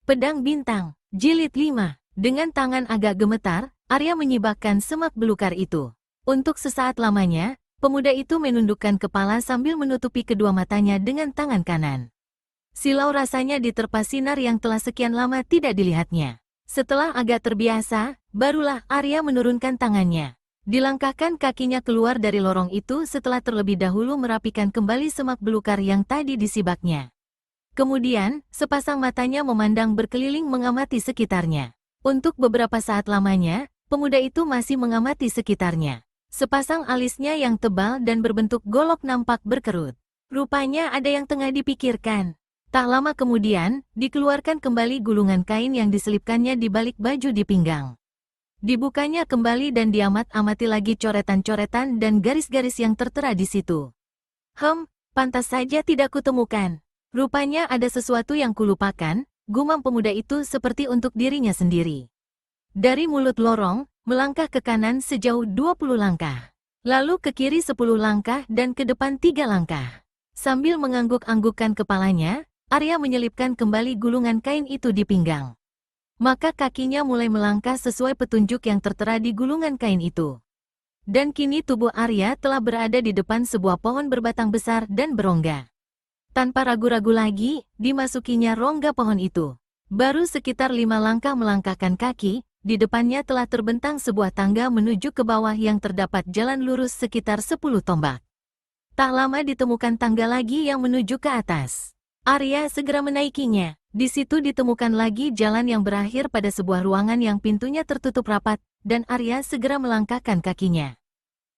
Pedang Bintang, Jilid 5. Dengan tangan agak gemetar, Arya menyibakkan semak belukar itu. Untuk sesaat lamanya, pemuda itu menundukkan kepala sambil menutupi kedua matanya dengan tangan kanan. Silau rasanya diterpa sinar yang telah sekian lama tidak dilihatnya. Setelah agak terbiasa, barulah Arya menurunkan tangannya. Dilangkahkan kakinya keluar dari lorong itu setelah terlebih dahulu merapikan kembali semak belukar yang tadi disibaknya. Kemudian, sepasang matanya memandang berkeliling mengamati sekitarnya. Untuk beberapa saat lamanya, pemuda itu masih mengamati sekitarnya. Sepasang alisnya yang tebal dan berbentuk golok nampak berkerut. Rupanya ada yang tengah dipikirkan. Tak lama kemudian, dikeluarkan kembali gulungan kain yang diselipkannya di balik baju di pinggang. Dibukanya kembali dan diamat-amati lagi coretan-coretan dan garis-garis yang tertera di situ. Pantas saja tidak kutemukan. Rupanya ada sesuatu yang kulupakan, gumam pemuda itu seperti untuk dirinya sendiri. Dari mulut lorong, melangkah ke kanan sejauh 20 langkah. Lalu ke kiri 10 langkah dan ke depan 3 langkah. Sambil mengangguk-anggukkan kepalanya, Arya menyelipkan kembali gulungan kain itu di pinggang. Maka kakinya mulai melangkah sesuai petunjuk yang tertera di gulungan kain itu. Dan kini tubuh Arya telah berada di depan sebuah pohon berbatang besar dan berongga. Tanpa ragu-ragu lagi, dimasukinya rongga pohon itu. Baru sekitar 5 langkah melangkahkan kaki, di depannya telah terbentang sebuah tangga menuju ke bawah yang terdapat jalan lurus sekitar 10 tombak. Tak lama ditemukan tangga lagi yang menuju ke atas. Arya segera menaikinya. Di situ ditemukan lagi jalan yang berakhir pada sebuah ruangan yang pintunya tertutup rapat, dan Arya segera melangkahkan kakinya.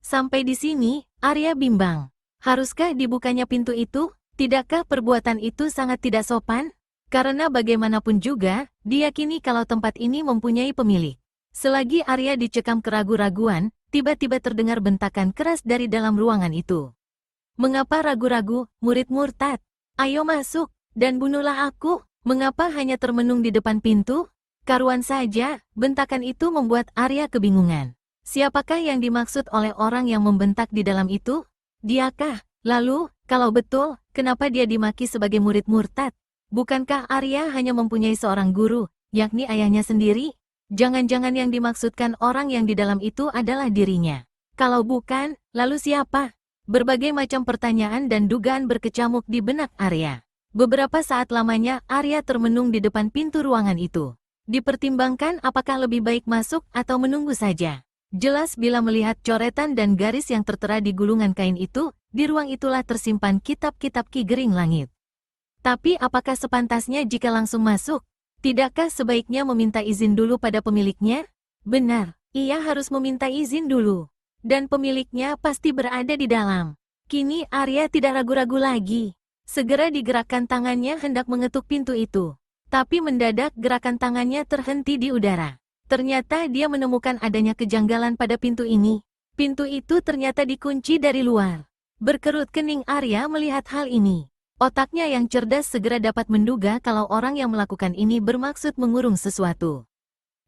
Sampai di sini, Arya bimbang. Haruskah dibukanya pintu itu? Tidakkah perbuatan itu sangat tidak sopan? Karena bagaimanapun juga, diyakini kalau tempat ini mempunyai pemilik. Selagi Arya dicekam keraguan-raguan, tiba-tiba terdengar bentakan keras dari dalam ruangan itu. Mengapa ragu-ragu, murid murtad? Ayo masuk, dan bunuhlah aku. Mengapa hanya termenung di depan pintu? Karuan saja, bentakan itu membuat Arya kebingungan. Siapakah yang dimaksud oleh orang yang membentak di dalam itu? Diakah? Lalu, kalau betul, kenapa dia dimaki sebagai murid murtad? Bukankah Arya hanya mempunyai seorang guru, yakni ayahnya sendiri? Jangan-jangan yang dimaksudkan orang yang di dalam itu adalah dirinya. Kalau bukan, lalu siapa? Berbagai macam pertanyaan dan dugaan berkecamuk di benak Arya. Beberapa saat lamanya Arya termenung di depan pintu ruangan itu. Dipertimbangkan apakah lebih baik masuk atau menunggu saja. Jelas bila melihat coretan dan garis yang tertera di gulungan kain itu, di ruang itulah tersimpan kitab-kitab Ki Gering Langit. Tapi apakah sepantasnya jika langsung masuk? Tidakkah sebaiknya meminta izin dulu pada pemiliknya? Benar, ia harus meminta izin dulu. Dan pemiliknya pasti berada di dalam. Kini Arya tidak ragu-ragu lagi. Segera digerakkan tangannya hendak mengetuk pintu itu. Tapi mendadak gerakan tangannya terhenti di udara. Ternyata dia menemukan adanya kejanggalan pada pintu ini. Pintu itu ternyata dikunci dari luar. Berkerut kening Arya melihat hal ini. Otaknya yang cerdas segera dapat menduga kalau orang yang melakukan ini bermaksud mengurung sesuatu.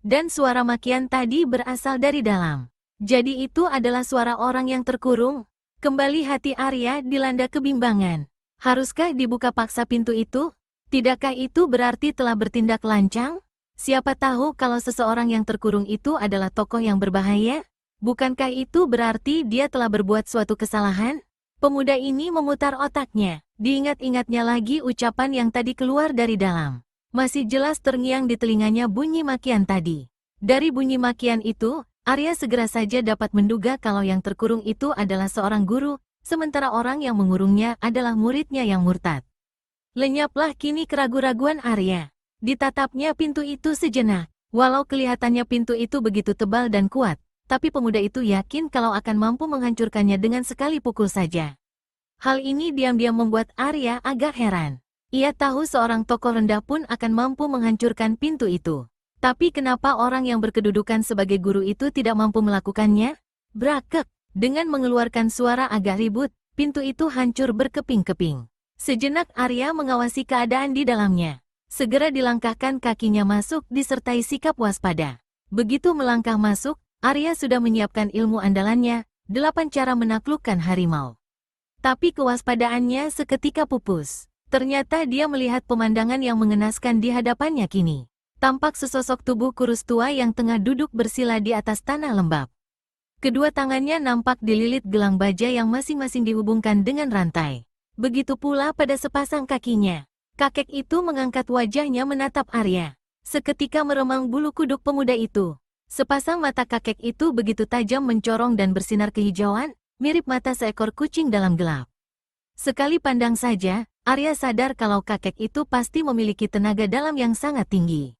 Dan suara makian tadi berasal dari dalam. Jadi itu adalah suara orang yang terkurung. Kembali hati Arya dilanda kebimbangan. Haruskah dibuka paksa pintu itu? Tidakkah itu berarti telah bertindak lancang? Siapa tahu kalau seseorang yang terkurung itu adalah tokoh yang berbahaya? Bukankah itu berarti dia telah berbuat suatu kesalahan? Pemuda ini memutar otaknya. Diingat-ingatnya lagi ucapan yang tadi keluar dari dalam. Masih jelas terngiang di telinganya bunyi makian tadi. Dari bunyi makian itu, Arya segera saja dapat menduga kalau yang terkurung itu adalah seorang guru, sementara orang yang mengurungnya adalah muridnya yang murtad. Lenyaplah kini keraguan-raguan Arya. Ditatapnya pintu itu sejenak. Walau kelihatannya pintu itu begitu tebal dan kuat, tapi pemuda itu yakin kalau akan mampu menghancurkannya dengan sekali pukul saja. Hal ini diam-diam membuat Arya agak heran. Ia tahu seorang tokoh rendah pun akan mampu menghancurkan pintu itu. Tapi kenapa orang yang berkedudukan sebagai guru itu tidak mampu melakukannya? Brakek! Dengan mengeluarkan suara agak ribut, pintu itu hancur berkeping-keping. Sejenak Arya mengawasi keadaan di dalamnya. Segera dilangkahkan kakinya masuk disertai sikap waspada. Begitu melangkah masuk, Arya sudah menyiapkan ilmu andalannya, 8 cara menaklukkan harimau. Tapi kewaspadaannya seketika pupus. Ternyata dia melihat pemandangan yang mengenaskan di hadapannya kini. Tampak sesosok tubuh kurus tua yang tengah duduk bersila di atas tanah lembab. Kedua tangannya nampak dililit gelang baja yang masing-masing dihubungkan dengan rantai. Begitu pula pada sepasang kakinya. Kakek itu mengangkat wajahnya menatap Arya. Seketika meremang bulu kuduk pemuda itu. Sepasang mata kakek itu begitu tajam mencorong dan bersinar kehijauan, mirip mata seekor kucing dalam gelap. Sekali pandang saja, Arya sadar kalau kakek itu pasti memiliki tenaga dalam yang sangat tinggi.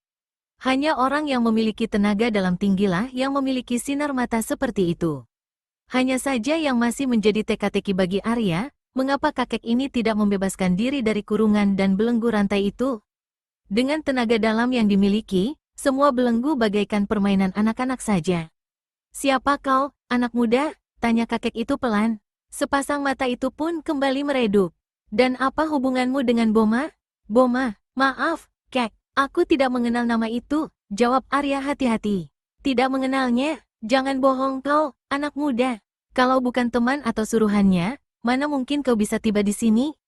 Hanya orang yang memiliki tenaga dalam tinggilah yang memiliki sinar mata seperti itu. Hanya saja yang masih menjadi teka-teki bagi Arya, mengapa kakek ini tidak membebaskan diri dari kurungan dan belenggu rantai itu? Dengan tenaga dalam yang dimiliki, semua belenggu bagaikan permainan anak-anak saja. "Siapa kau, anak muda?" tanya kakek itu pelan. Sepasang mata itu pun kembali meredup. "Dan apa hubunganmu dengan Boma?" "Boma, maaf, Kek. Aku tidak mengenal nama itu," jawab Arya hati-hati. "Tidak mengenalnya? Jangan bohong kau, anak muda. Kalau bukan teman atau suruhannya, mana mungkin kau bisa tiba di sini?"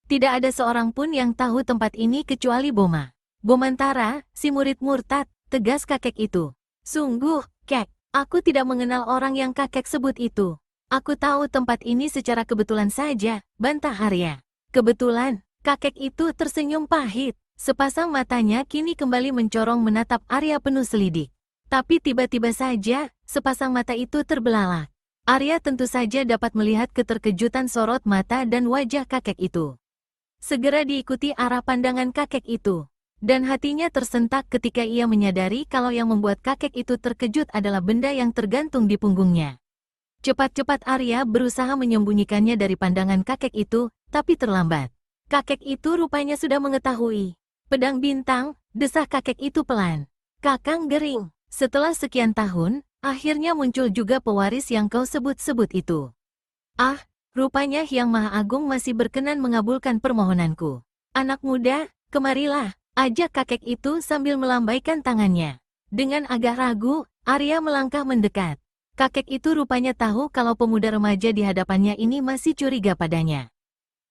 "Tidak ada seorang pun yang tahu tempat ini kecuali Boma. Bomantara, si murid murtad," tegas kakek itu. "Sungguh, Kek, aku tidak mengenal orang yang kakek sebut itu. Aku tahu tempat ini secara kebetulan saja," bantah Arya. "Kebetulan?" Kakek itu tersenyum pahit. Sepasang matanya kini kembali mencorong menatap Arya penuh selidik. Tapi tiba-tiba saja, sepasang mata itu terbelalak. Arya tentu saja dapat melihat keterkejutan sorot mata dan wajah kakek itu. Segera diikuti arah pandangan kakek itu. Dan hatinya tersentak ketika ia menyadari kalau yang membuat kakek itu terkejut adalah benda yang tergantung di punggungnya. Cepat-cepat Arya berusaha menyembunyikannya dari pandangan kakek itu, tapi terlambat. Kakek itu rupanya sudah mengetahui. "Pedang bintang," desah kakek itu pelan. "Kakang Gering, setelah sekian tahun, akhirnya muncul juga pewaris yang kau sebut-sebut itu. Ah, rupanya Hyang Maha Agung masih berkenan mengabulkan permohonanku. Anak muda, kemarilah," ajak kakek itu sambil melambaikan tangannya. Dengan agak ragu, Arya melangkah mendekat. Kakek itu rupanya tahu kalau pemuda remaja di hadapannya ini masih curiga padanya.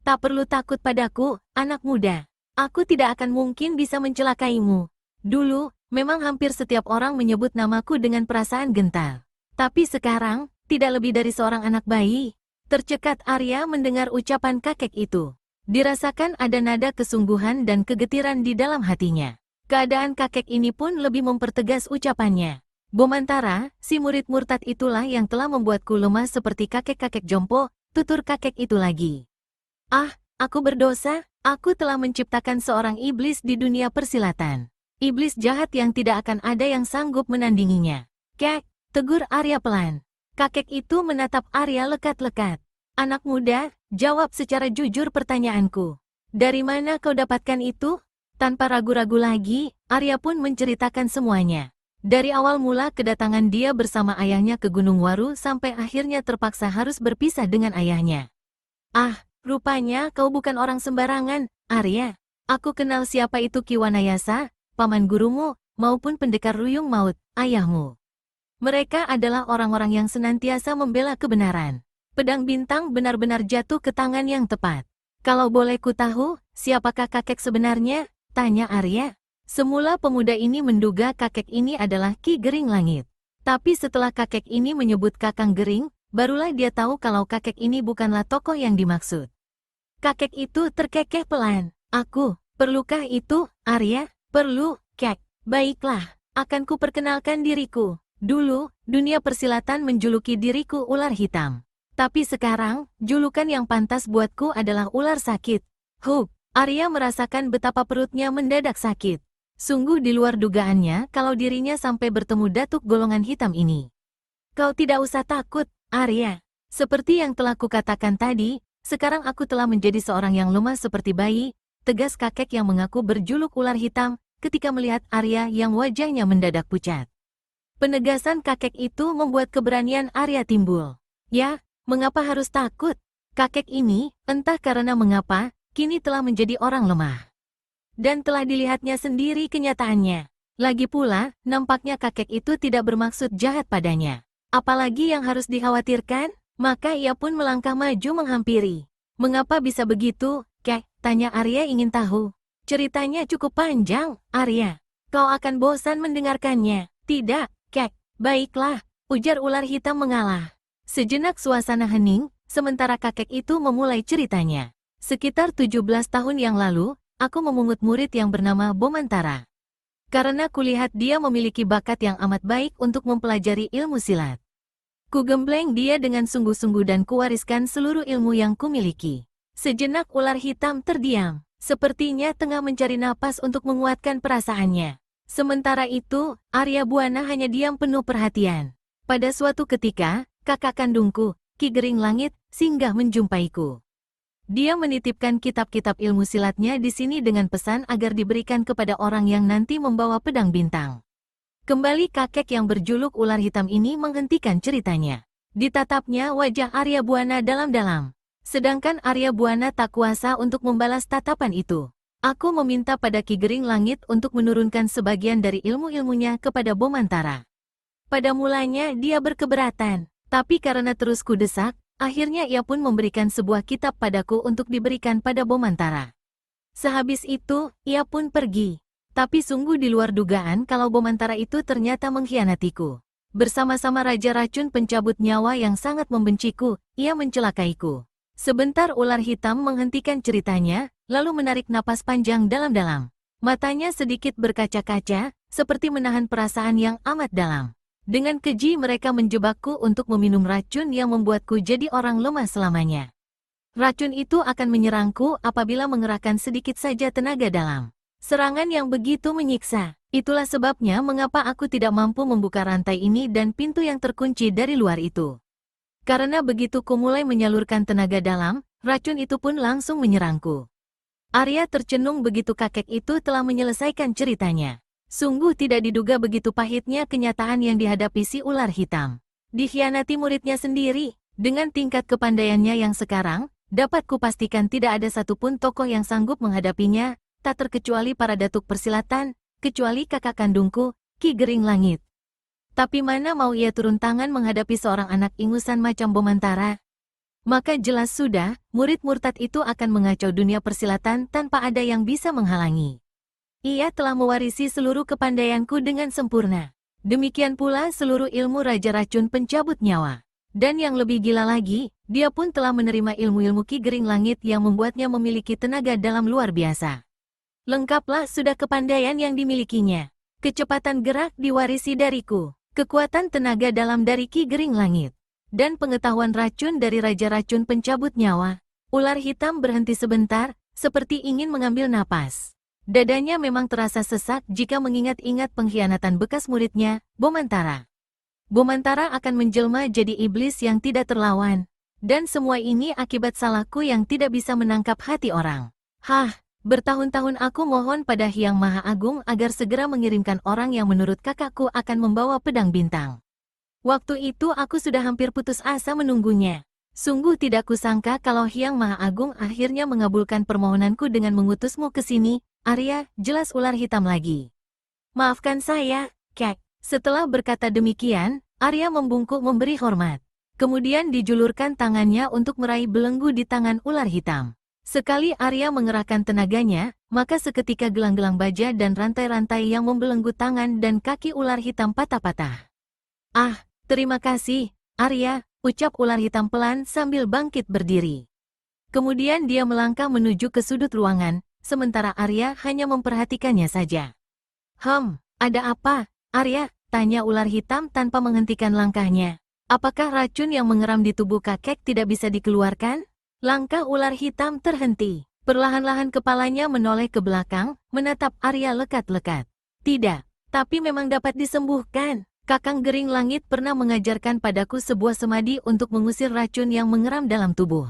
"Tak perlu takut padaku, anak muda. Aku tidak akan mungkin bisa mencelakaimu. Dulu, memang hampir setiap orang menyebut namaku dengan perasaan gentar. Tapi sekarang, tidak lebih dari seorang anak bayi." Tercekat Arya mendengar ucapan kakek itu. Dirasakan ada nada kesungguhan dan kegetiran di dalam hatinya. Keadaan kakek ini pun lebih mempertegas ucapannya. "Bomantara, si murid murtad itulah yang telah membuatku lemah seperti kakek-kakek jompo," tutur kakek itu lagi. "Ah, aku berdosa. Aku telah menciptakan seorang iblis di dunia persilatan. Iblis jahat yang tidak akan ada yang sanggup menandinginya." "Kek," tegur Arya pelan. Kakek itu menatap Arya lekat-lekat. "Anak muda, jawab secara jujur pertanyaanku. Dari mana kau dapatkan itu?" Tanpa ragu-ragu lagi, Arya pun menceritakan semuanya. Dari awal mula kedatangan dia bersama ayahnya ke Gunung Waru sampai akhirnya terpaksa harus berpisah dengan ayahnya. "Ah, rupanya kau bukan orang sembarangan, Arya. Aku kenal siapa itu Ki Wanayasa, paman gurumu, maupun pendekar Ruyung Maut, ayahmu. Mereka adalah orang-orang yang senantiasa membela kebenaran. Pedang bintang benar-benar jatuh ke tangan yang tepat. Kalau boleh ku tahu, siapakah kakek sebenarnya?" tanya Arya. Semula pemuda ini menduga kakek ini adalah Ki Gering Langit. Tapi setelah kakek ini menyebut Kakang Gering, barulah dia tahu kalau kakek ini bukanlah tokoh yang dimaksud. Kakek itu terkekeh pelan. "Aku, perlukah itu, Arya?" "Perlu, Kek. Baiklah, akan ku perkenalkan diriku. Dulu, dunia persilatan menjuluki diriku ular hitam. Tapi sekarang, julukan yang pantas buatku adalah ular sakit." Arya merasakan betapa perutnya mendadak sakit. Sungguh di luar dugaannya kalau dirinya sampai bertemu datuk golongan hitam ini. "Kau tidak usah takut, Arya. Seperti yang telah kukatakan tadi, sekarang aku telah menjadi seorang yang lemah seperti bayi," tegas kakek yang mengaku berjuluk ular hitam ketika melihat Arya yang wajahnya mendadak pucat. Penegasan kakek itu membuat keberanian Arya timbul. Ya, mengapa harus takut? Kakek ini, entah karena mengapa, kini telah menjadi orang lemah. Dan telah dilihatnya sendiri kenyataannya. Lagi pula, nampaknya kakek itu tidak bermaksud jahat padanya. Apalagi yang harus dikhawatirkan? Maka ia pun melangkah maju menghampiri. "Mengapa bisa begitu, Kek, tanya Arya ingin tahu. Ceritanya cukup panjang, Arya. Kau akan bosan mendengarkannya. Tidak, Kek. Baiklah, ujar ular hitam mengalah. Sejenak suasana hening, sementara kakek itu memulai ceritanya. Sekitar 17 tahun yang lalu, aku memungut murid yang bernama Bomantara. Karena kulihat dia memiliki bakat yang amat baik untuk mempelajari ilmu silat. Ku gembleng dia dengan sungguh-sungguh dan kuwariskan seluruh ilmu yang kumiliki. Sejenak ular hitam terdiam, sepertinya tengah mencari napas untuk menguatkan perasaannya. Sementara itu, Arya Buana hanya diam penuh perhatian. Pada suatu ketika, kakak kandungku, Ki Gering Langit, singgah menjumpaiku. Dia menitipkan kitab-kitab ilmu silatnya di sini dengan pesan agar diberikan kepada orang yang nanti membawa pedang bintang. Kembali kakek yang berjuluk ular hitam ini menghentikan ceritanya. Ditatapnya wajah Arya Buana dalam-dalam. Sedangkan Arya Buana tak kuasa untuk membalas tatapan itu. Aku meminta pada Ki Gering Langit untuk menurunkan sebagian dari ilmu-ilmunya kepada Bomantara. Pada mulanya dia berkeberatan, tapi karena terus kudesak, akhirnya ia pun memberikan sebuah kitab padaku untuk diberikan pada Bomantara. Sehabis itu, ia pun pergi. Tapi sungguh di luar dugaan kalau Bomantara itu ternyata mengkhianatiku. Bersama-sama Raja Racun pencabut nyawa yang sangat membenciku, ia mencelakaiku. Sebentar ular hitam menghentikan ceritanya, lalu menarik napas panjang dalam-dalam. Matanya sedikit berkaca-kaca, seperti menahan perasaan yang amat dalam. Dengan keji mereka menjebakku untuk meminum racun yang membuatku jadi orang lemah selamanya. Racun itu akan menyerangku apabila mengerahkan sedikit saja tenaga dalam. Serangan yang begitu menyiksa. Itulah sebabnya mengapa aku tidak mampu membuka rantai ini dan pintu yang terkunci dari luar itu. Karena begitu ku mulai menyalurkan tenaga dalam, racun itu pun langsung menyerangku. Arya tercenung begitu kakek itu telah menyelesaikan ceritanya. Sungguh tidak diduga begitu pahitnya kenyataan yang dihadapi si ular hitam. Dikhianati muridnya sendiri, dengan tingkat kepandaiannya yang sekarang, dapat kupastikan tidak ada satupun tokoh yang sanggup menghadapinya, tak terkecuali para datuk persilatan, kecuali kakak kandungku, Ki Gering Langit. Tapi mana mau ia turun tangan menghadapi seorang anak ingusan macam Bomantara? Maka jelas sudah, murid murtad itu akan mengacau dunia persilatan tanpa ada yang bisa menghalangi. Ia telah mewarisi seluruh kepandaianku dengan sempurna. Demikian pula seluruh ilmu Raja Racun pencabut nyawa. Dan yang lebih gila lagi, dia pun telah menerima ilmu-ilmu Ki Gering Langit yang membuatnya memiliki tenaga dalam luar biasa. Lengkaplah sudah kepandaian yang dimilikinya. Kecepatan gerak diwarisi dariku. Kekuatan tenaga dalam dari Ki Gering Langit, dan pengetahuan racun dari Raja Racun pencabut nyawa. Ular hitam berhenti sebentar, seperti ingin mengambil napas. Dadanya memang terasa sesak jika mengingat-ingat pengkhianatan bekas muridnya, Bomantara. Bomantara akan menjelma jadi iblis yang tidak terlawan. Dan semua ini akibat salahku yang tidak bisa menangkap hati orang. Bertahun-tahun aku mohon pada Hyang Maha Agung agar segera mengirimkan orang yang menurut kakakku akan membawa pedang bintang. Waktu itu aku sudah hampir putus asa menunggunya. Sungguh tidak kusangka kalau Hyang Maha Agung akhirnya mengabulkan permohonanku dengan mengutusmu ke sini, Arya, jelas ular hitam lagi. Maafkan saya, Kek. Setelah berkata demikian, Arya membungkuk memberi hormat. Kemudian dijulurkan tangannya untuk meraih belenggu di tangan ular hitam. Sekali Arya mengerahkan tenaganya, maka seketika gelang-gelang baja dan rantai-rantai yang membelenggu tangan dan kaki ular hitam patah-patah. Terima kasih, Arya, ucap ular hitam pelan sambil bangkit berdiri. Kemudian dia melangkah menuju ke sudut ruangan, sementara Arya hanya memperhatikannya saja. Ada apa, Arya? Tanya ular hitam tanpa menghentikan langkahnya. Apakah racun yang mengeram di tubuh kakek tidak bisa dikeluarkan? Langkah ular hitam terhenti. Perlahan-lahan kepalanya menoleh ke belakang, menatap Arya lekat-lekat. Tidak, tapi memang dapat disembuhkan. Kakang Gering Langit pernah mengajarkan padaku sebuah semadi untuk mengusir racun yang mengeram dalam tubuh.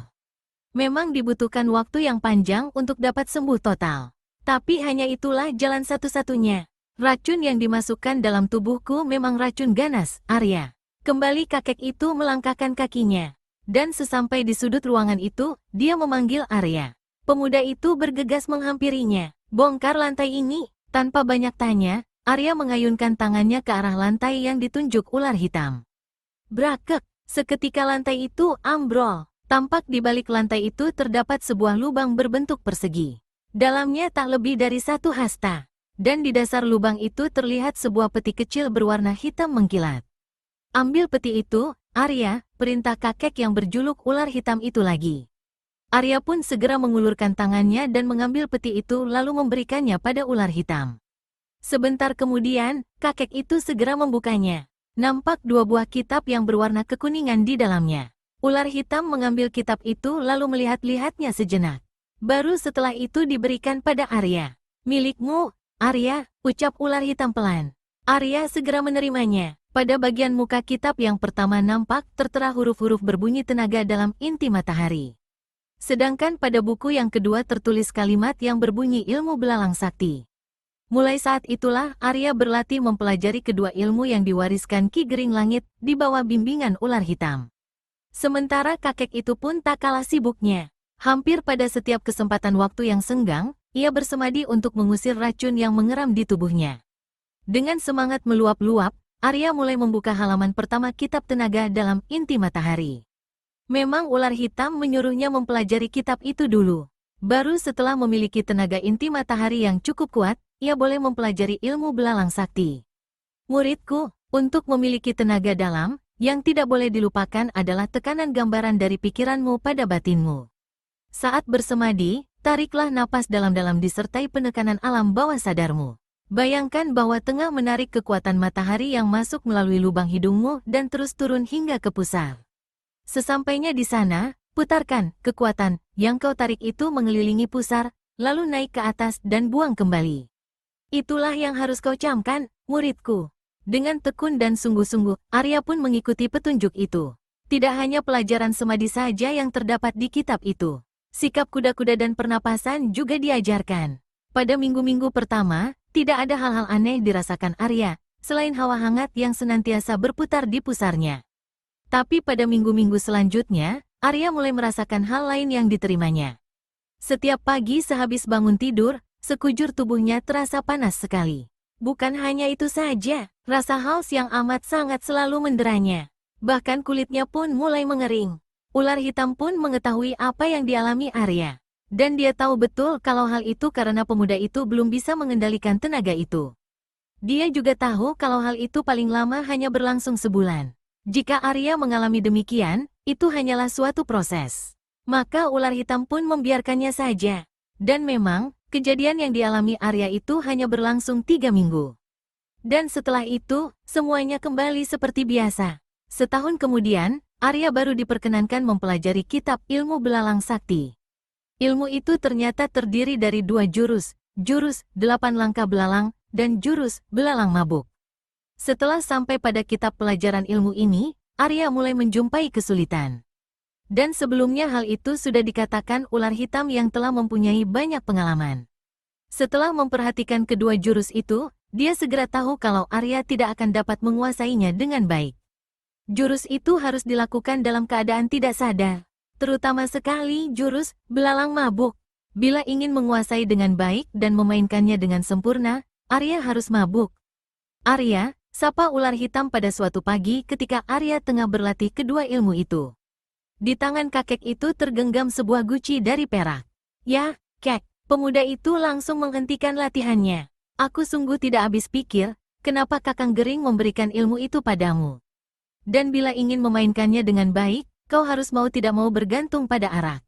Memang dibutuhkan waktu yang panjang untuk dapat sembuh total. Tapi hanya itulah jalan satu-satunya. Racun yang dimasukkan dalam tubuhku memang racun ganas, Arya. Kembali kakek itu melangkahkan kakinya. Dan sesampai di sudut ruangan itu, dia memanggil Arya. Pemuda itu bergegas menghampirinya. Bongkar lantai ini. Tanpa banyak tanya, Arya mengayunkan tangannya ke arah lantai yang ditunjuk ular hitam. Brakek, seketika lantai itu ambrol. Tampak di balik lantai itu terdapat sebuah lubang berbentuk persegi. Dalamnya tak lebih dari 1 hasta. Dan di dasar lubang itu terlihat sebuah peti kecil berwarna hitam mengkilat. Ambil peti itu, Arya, perintah kakek yang berjuluk ular hitam itu lagi. Arya pun segera mengulurkan tangannya dan mengambil peti itu lalu memberikannya pada ular hitam. Sebentar kemudian, kakek itu segera membukanya. Nampak 2 buah kitab yang berwarna kekuningan di dalamnya. Ular hitam mengambil kitab itu lalu melihat-lihatnya sejenak. Baru setelah itu diberikan pada Arya. Milikmu, Arya, ucap ular hitam pelan. Arya segera menerimanya. Pada bagian muka kitab yang pertama nampak tertera huruf-huruf berbunyi tenaga dalam inti matahari. Sedangkan pada buku yang kedua tertulis kalimat yang berbunyi ilmu belalang sakti. Mulai saat itulah Arya berlatih mempelajari kedua ilmu yang diwariskan Ki Gering Langit di bawah bimbingan ular hitam. Sementara kakek itu pun tak kalah sibuknya. Hampir pada setiap kesempatan waktu yang senggang, ia bersemadi untuk mengusir racun yang mengeram di tubuhnya. Dengan semangat meluap-luap, Arya mulai membuka halaman pertama kitab tenaga dalam inti matahari. Memang ular hitam menyuruhnya mempelajari kitab itu dulu. Baru setelah memiliki tenaga inti matahari yang cukup kuat, ia boleh mempelajari ilmu belalang sakti. Muridku, untuk memiliki tenaga dalam, yang tidak boleh dilupakan adalah tekanan gambaran dari pikiranmu pada batinmu. Saat bersemadi, tariklah napas dalam-dalam disertai penekanan alam bawah sadarmu. Bayangkan bahwa tengah menarik kekuatan matahari yang masuk melalui lubang hidungmu dan terus turun hingga ke pusar. Sesampainya di sana, putarkan kekuatan yang kau tarik itu mengelilingi pusar, lalu naik ke atas dan buang kembali. Itulah yang harus kau camkan, muridku. Dengan tekun dan sungguh-sungguh, Arya pun mengikuti petunjuk itu. Tidak hanya pelajaran semadi saja yang terdapat di kitab itu. Sikap kuda-kuda dan pernapasan juga diajarkan. Pada minggu-minggu pertama, tidak ada hal-hal aneh dirasakan Arya, selain hawa hangat yang senantiasa berputar di pusarnya. Tapi pada minggu-minggu selanjutnya, Arya mulai merasakan hal lain yang diterimanya. Setiap pagi sehabis bangun tidur, sekujur tubuhnya terasa panas sekali. Bukan hanya itu saja, rasa haus yang amat sangat selalu menderanya. Bahkan kulitnya pun mulai mengering. Ular hitam pun mengetahui apa yang dialami Arya. Dan dia tahu betul kalau hal itu karena pemuda itu belum bisa mengendalikan tenaga itu. Dia juga tahu kalau hal itu paling lama hanya berlangsung sebulan. Jika Arya mengalami demikian, itu hanyalah suatu proses. Maka ular hitam pun membiarkannya saja. Dan memang, kejadian yang dialami Arya itu hanya berlangsung 3 minggu. Dan setelah itu, semuanya kembali seperti biasa. Setahun kemudian, Arya baru diperkenankan mempelajari kitab ilmu belalang sakti. Ilmu itu ternyata terdiri dari 2 jurus, jurus 8 langkah belalang, dan jurus belalang mabuk. Setelah sampai pada kitab pelajaran ilmu ini, Arya mulai menjumpai kesulitan. Dan sebelumnya hal itu sudah dikatakan ular hitam yang telah mempunyai banyak pengalaman. Setelah memperhatikan kedua jurus itu, dia segera tahu kalau Arya tidak akan dapat menguasainya dengan baik. Jurus itu harus dilakukan dalam keadaan tidak sadar. Terutama sekali jurus belalang mabuk. Bila ingin menguasai dengan baik dan memainkannya dengan sempurna, Arya harus mabuk. Arya, sapa ular hitam pada suatu pagi ketika Arya tengah berlatih kedua ilmu itu. Di tangan kakek itu tergenggam sebuah guci dari perak. Ya, kek, pemuda itu langsung menghentikan latihannya. Aku sungguh tidak habis pikir, kenapa Kakang Gering memberikan ilmu itu padamu. Dan bila ingin memainkannya dengan baik, kau harus mau tidak mau bergantung pada arak.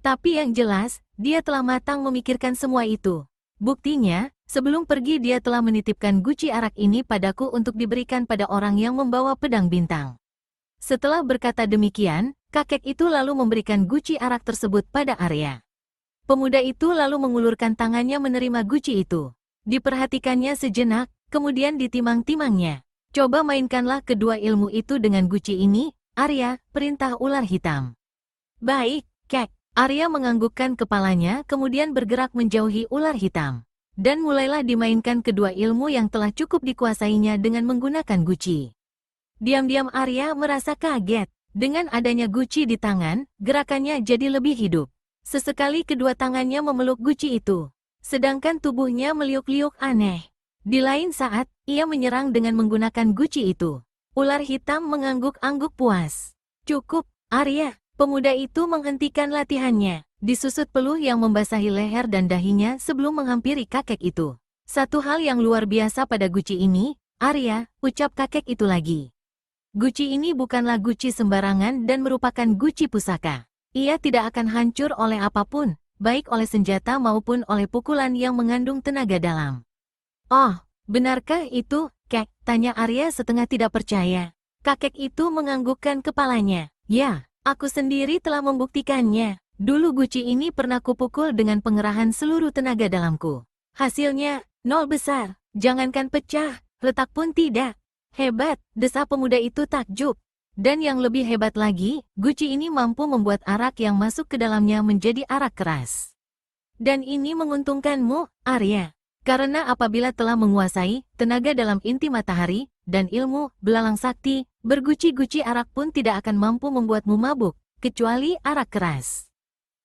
Tapi yang jelas, dia telah matang memikirkan semua itu. Buktinya, sebelum pergi dia telah menitipkan guci arak ini padaku untuk diberikan pada orang yang membawa pedang bintang. Setelah berkata demikian, kakek itu lalu memberikan guci arak tersebut pada Arya. Pemuda itu lalu mengulurkan tangannya menerima guci itu. Diperhatikannya sejenak, kemudian ditimang-timangnya. Coba mainkanlah kedua ilmu itu dengan guci ini, Arya, perintah ular hitam. Baik, kek. Arya menganggukkan kepalanya kemudian bergerak menjauhi ular hitam. Dan mulailah dimainkan kedua ilmu yang telah cukup dikuasainya dengan menggunakan guci. Diam-diam Arya merasa kaget. Dengan adanya guci di tangan, gerakannya jadi lebih hidup. Sesekali kedua tangannya memeluk guci itu. Sedangkan tubuhnya meliuk-liuk aneh. Di lain saat, ia menyerang dengan menggunakan guci itu. Ular hitam mengangguk-angguk puas. Cukup, Arya. Pemuda itu menghentikan latihannya. Disusut peluh yang membasahi leher dan dahinya sebelum menghampiri kakek itu. Satu hal yang luar biasa pada guci ini, Arya, ucap kakek itu lagi. Guci ini bukanlah guci sembarangan dan merupakan guci pusaka. Ia tidak akan hancur oleh apapun, baik oleh senjata maupun oleh pukulan yang mengandung tenaga dalam. Oh, benarkah itu, Kek? Tanya Arya setengah tidak percaya. Kakek itu menganggukkan kepalanya. Ya, aku sendiri telah membuktikannya. Dulu guci ini pernah kupukul dengan pengerahan seluruh tenaga dalamku. Hasilnya, 0 besar. Jangankan pecah, retak pun tidak. Hebat, desa pemuda itu takjub. Dan yang lebih hebat lagi, guci ini mampu membuat arak yang masuk ke dalamnya menjadi arak keras. Dan ini menguntungkanmu, Arya. Karena apabila telah menguasai tenaga dalam inti matahari dan ilmu belalang sakti, berguci-guci arak pun tidak akan mampu membuatmu mabuk, kecuali arak keras.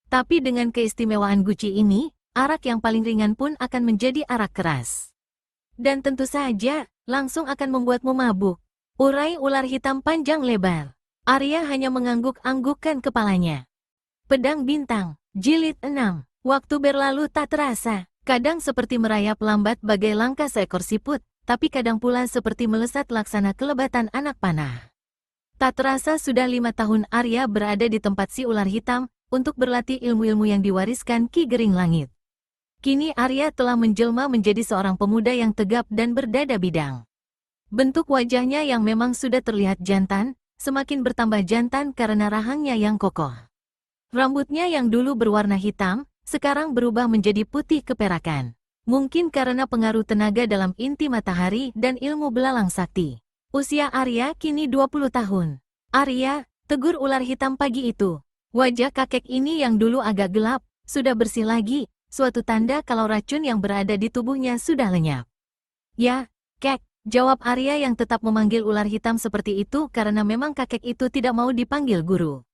Tapi dengan keistimewaan guci ini, arak yang paling ringan pun akan menjadi arak keras. Dan tentu saja, langsung akan membuatmu mabuk. Urai ular hitam panjang lebar. Arya hanya mengangguk-anggukkan kepalanya. Pedang Bintang, Jilid 6. Waktu berlalu tak terasa. Kadang seperti merayap lambat bagai langkah seekor siput, tapi kadang pula seperti melesat laksana kelebatan anak panah. Tak terasa sudah 5 tahun Arya berada di tempat si ular hitam, untuk berlatih ilmu-ilmu yang diwariskan Ki Gering Langit. Kini Arya telah menjelma menjadi seorang pemuda yang tegap dan berdada bidang. Bentuk wajahnya yang memang sudah terlihat jantan, semakin bertambah jantan karena rahangnya yang kokoh. Rambutnya yang dulu berwarna hitam, sekarang berubah menjadi putih keperakan. Mungkin karena pengaruh tenaga dalam inti matahari dan ilmu belalang sakti. Usia Arya kini 20 tahun. Arya, tegur ular hitam pagi itu. Wajah kakek ini yang dulu agak gelap, sudah bersih lagi, suatu tanda kalau racun yang berada di tubuhnya sudah lenyap. Ya, Kek, jawab Arya yang tetap memanggil ular hitam seperti itu karena memang kakek itu tidak mau dipanggil guru.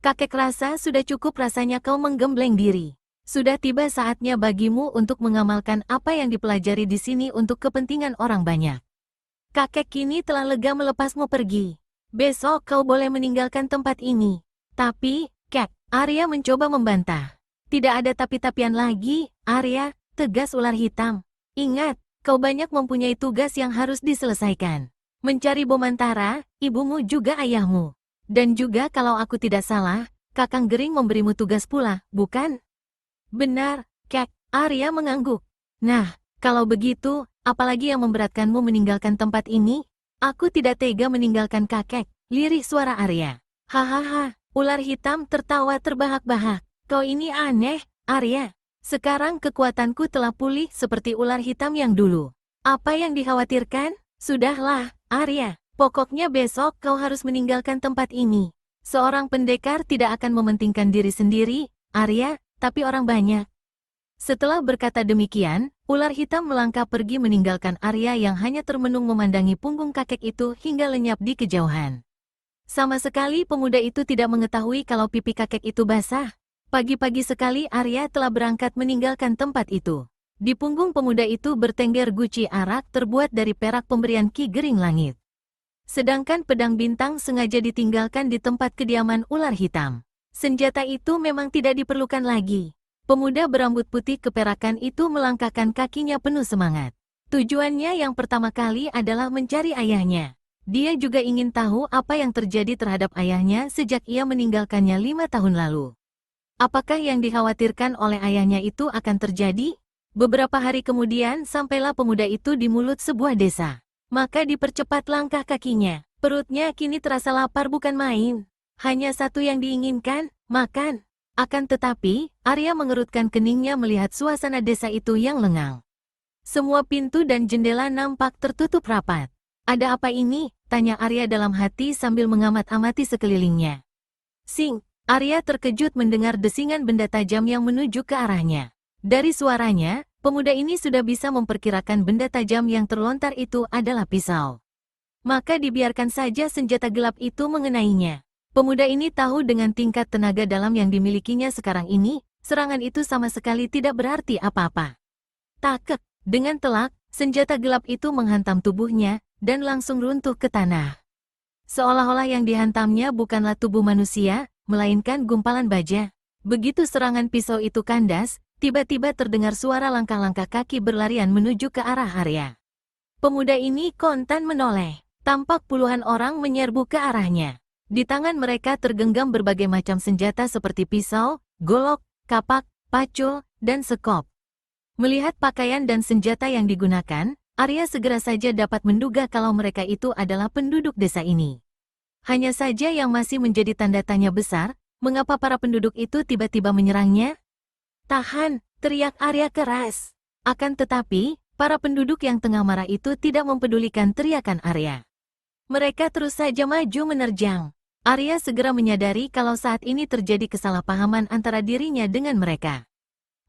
Kakek rasa sudah cukup rasanya kau menggembleng diri. Sudah tiba saatnya bagimu untuk mengamalkan apa yang dipelajari di sini untuk kepentingan orang banyak. Kakek kini telah lega melepasmu pergi. Besok kau boleh meninggalkan tempat ini. Tapi, Kek, Arya mencoba membantah. Tidak ada tapi-tapian lagi, Arya, tegas ular hitam. Ingat, kau banyak mempunyai tugas yang harus diselesaikan. Mencari Bomantara, ibumu juga ayahmu. Dan juga kalau aku tidak salah, Kakang Gering memberimu tugas pula, bukan? Benar, Kek, Arya mengangguk. Nah, kalau begitu, apalagi yang memberatkanmu meninggalkan tempat ini? Aku tidak tega meninggalkan kakek, lirih suara Arya. Hahaha, ular hitam tertawa terbahak-bahak. Kau ini aneh, Arya. Sekarang kekuatanku telah pulih seperti ular hitam yang dulu. Apa yang dikhawatirkan? Sudahlah, Arya. Pokoknya besok kau harus meninggalkan tempat ini. Seorang pendekar tidak akan mementingkan diri sendiri, Arya, tapi orang banyak. Setelah berkata demikian, ular hitam melangkah pergi meninggalkan Arya yang hanya termenung memandangi punggung kakek itu hingga lenyap di kejauhan. Sama sekali pemuda itu tidak mengetahui kalau pipi kakek itu basah. Pagi-pagi sekali Arya telah berangkat meninggalkan tempat itu. Di punggung pemuda itu bertengger guci arak terbuat dari perak pemberian Ki Gering Langit. Sedangkan pedang bintang sengaja ditinggalkan di tempat kediaman ular hitam. Senjata itu memang tidak diperlukan lagi. Pemuda berambut putih keperakan itu melangkahkan kakinya penuh semangat. Tujuannya yang pertama kali adalah mencari ayahnya. Dia juga ingin tahu apa yang terjadi terhadap ayahnya sejak ia meninggalkannya 5 tahun lalu. Apakah yang dikhawatirkan oleh ayahnya itu akan terjadi? Beberapa hari kemudian sampailah pemuda itu di mulut sebuah desa. Maka dipercepat langkah kakinya. Perutnya kini terasa lapar bukan main. Hanya satu yang diinginkan, makan. Akan tetapi, Arya mengerutkan keningnya melihat suasana desa itu yang lengang. Semua pintu dan jendela nampak tertutup rapat. Ada apa ini? Tanya Arya dalam hati sambil mengamat-amati sekelilingnya. Sing! Arya terkejut mendengar desingan benda tajam yang menuju ke arahnya. Dari suaranya, pemuda ini sudah bisa memperkirakan benda tajam yang terlontar itu adalah pisau. Maka dibiarkan saja senjata gelap itu mengenainya. Pemuda ini tahu dengan tingkat tenaga dalam yang dimilikinya sekarang ini, serangan itu sama sekali tidak berarti apa-apa. Takek, dengan telak, senjata gelap itu menghantam tubuhnya, dan langsung runtuh ke tanah. Seolah-olah yang dihantamnya bukanlah tubuh manusia, melainkan gumpalan baja. Begitu serangan pisau itu kandas, tiba-tiba terdengar suara langkah-langkah kaki berlarian menuju ke arah Arya. Pemuda ini kontan menoleh. Tampak puluhan orang menyerbu ke arahnya. Di tangan mereka tergenggam berbagai macam senjata seperti pisau, golok, kapak, pacul, dan sekop. Melihat pakaian dan senjata yang digunakan, Arya segera saja dapat menduga kalau mereka itu adalah penduduk desa ini. Hanya saja yang masih menjadi tanda tanya besar, mengapa para penduduk itu tiba-tiba menyerangnya? "Tahan!" teriak Arya keras. Akan tetapi, para penduduk yang tengah marah itu tidak mempedulikan teriakan Arya. Mereka terus saja maju menerjang. Arya segera menyadari kalau saat ini terjadi kesalahpahaman antara dirinya dengan mereka.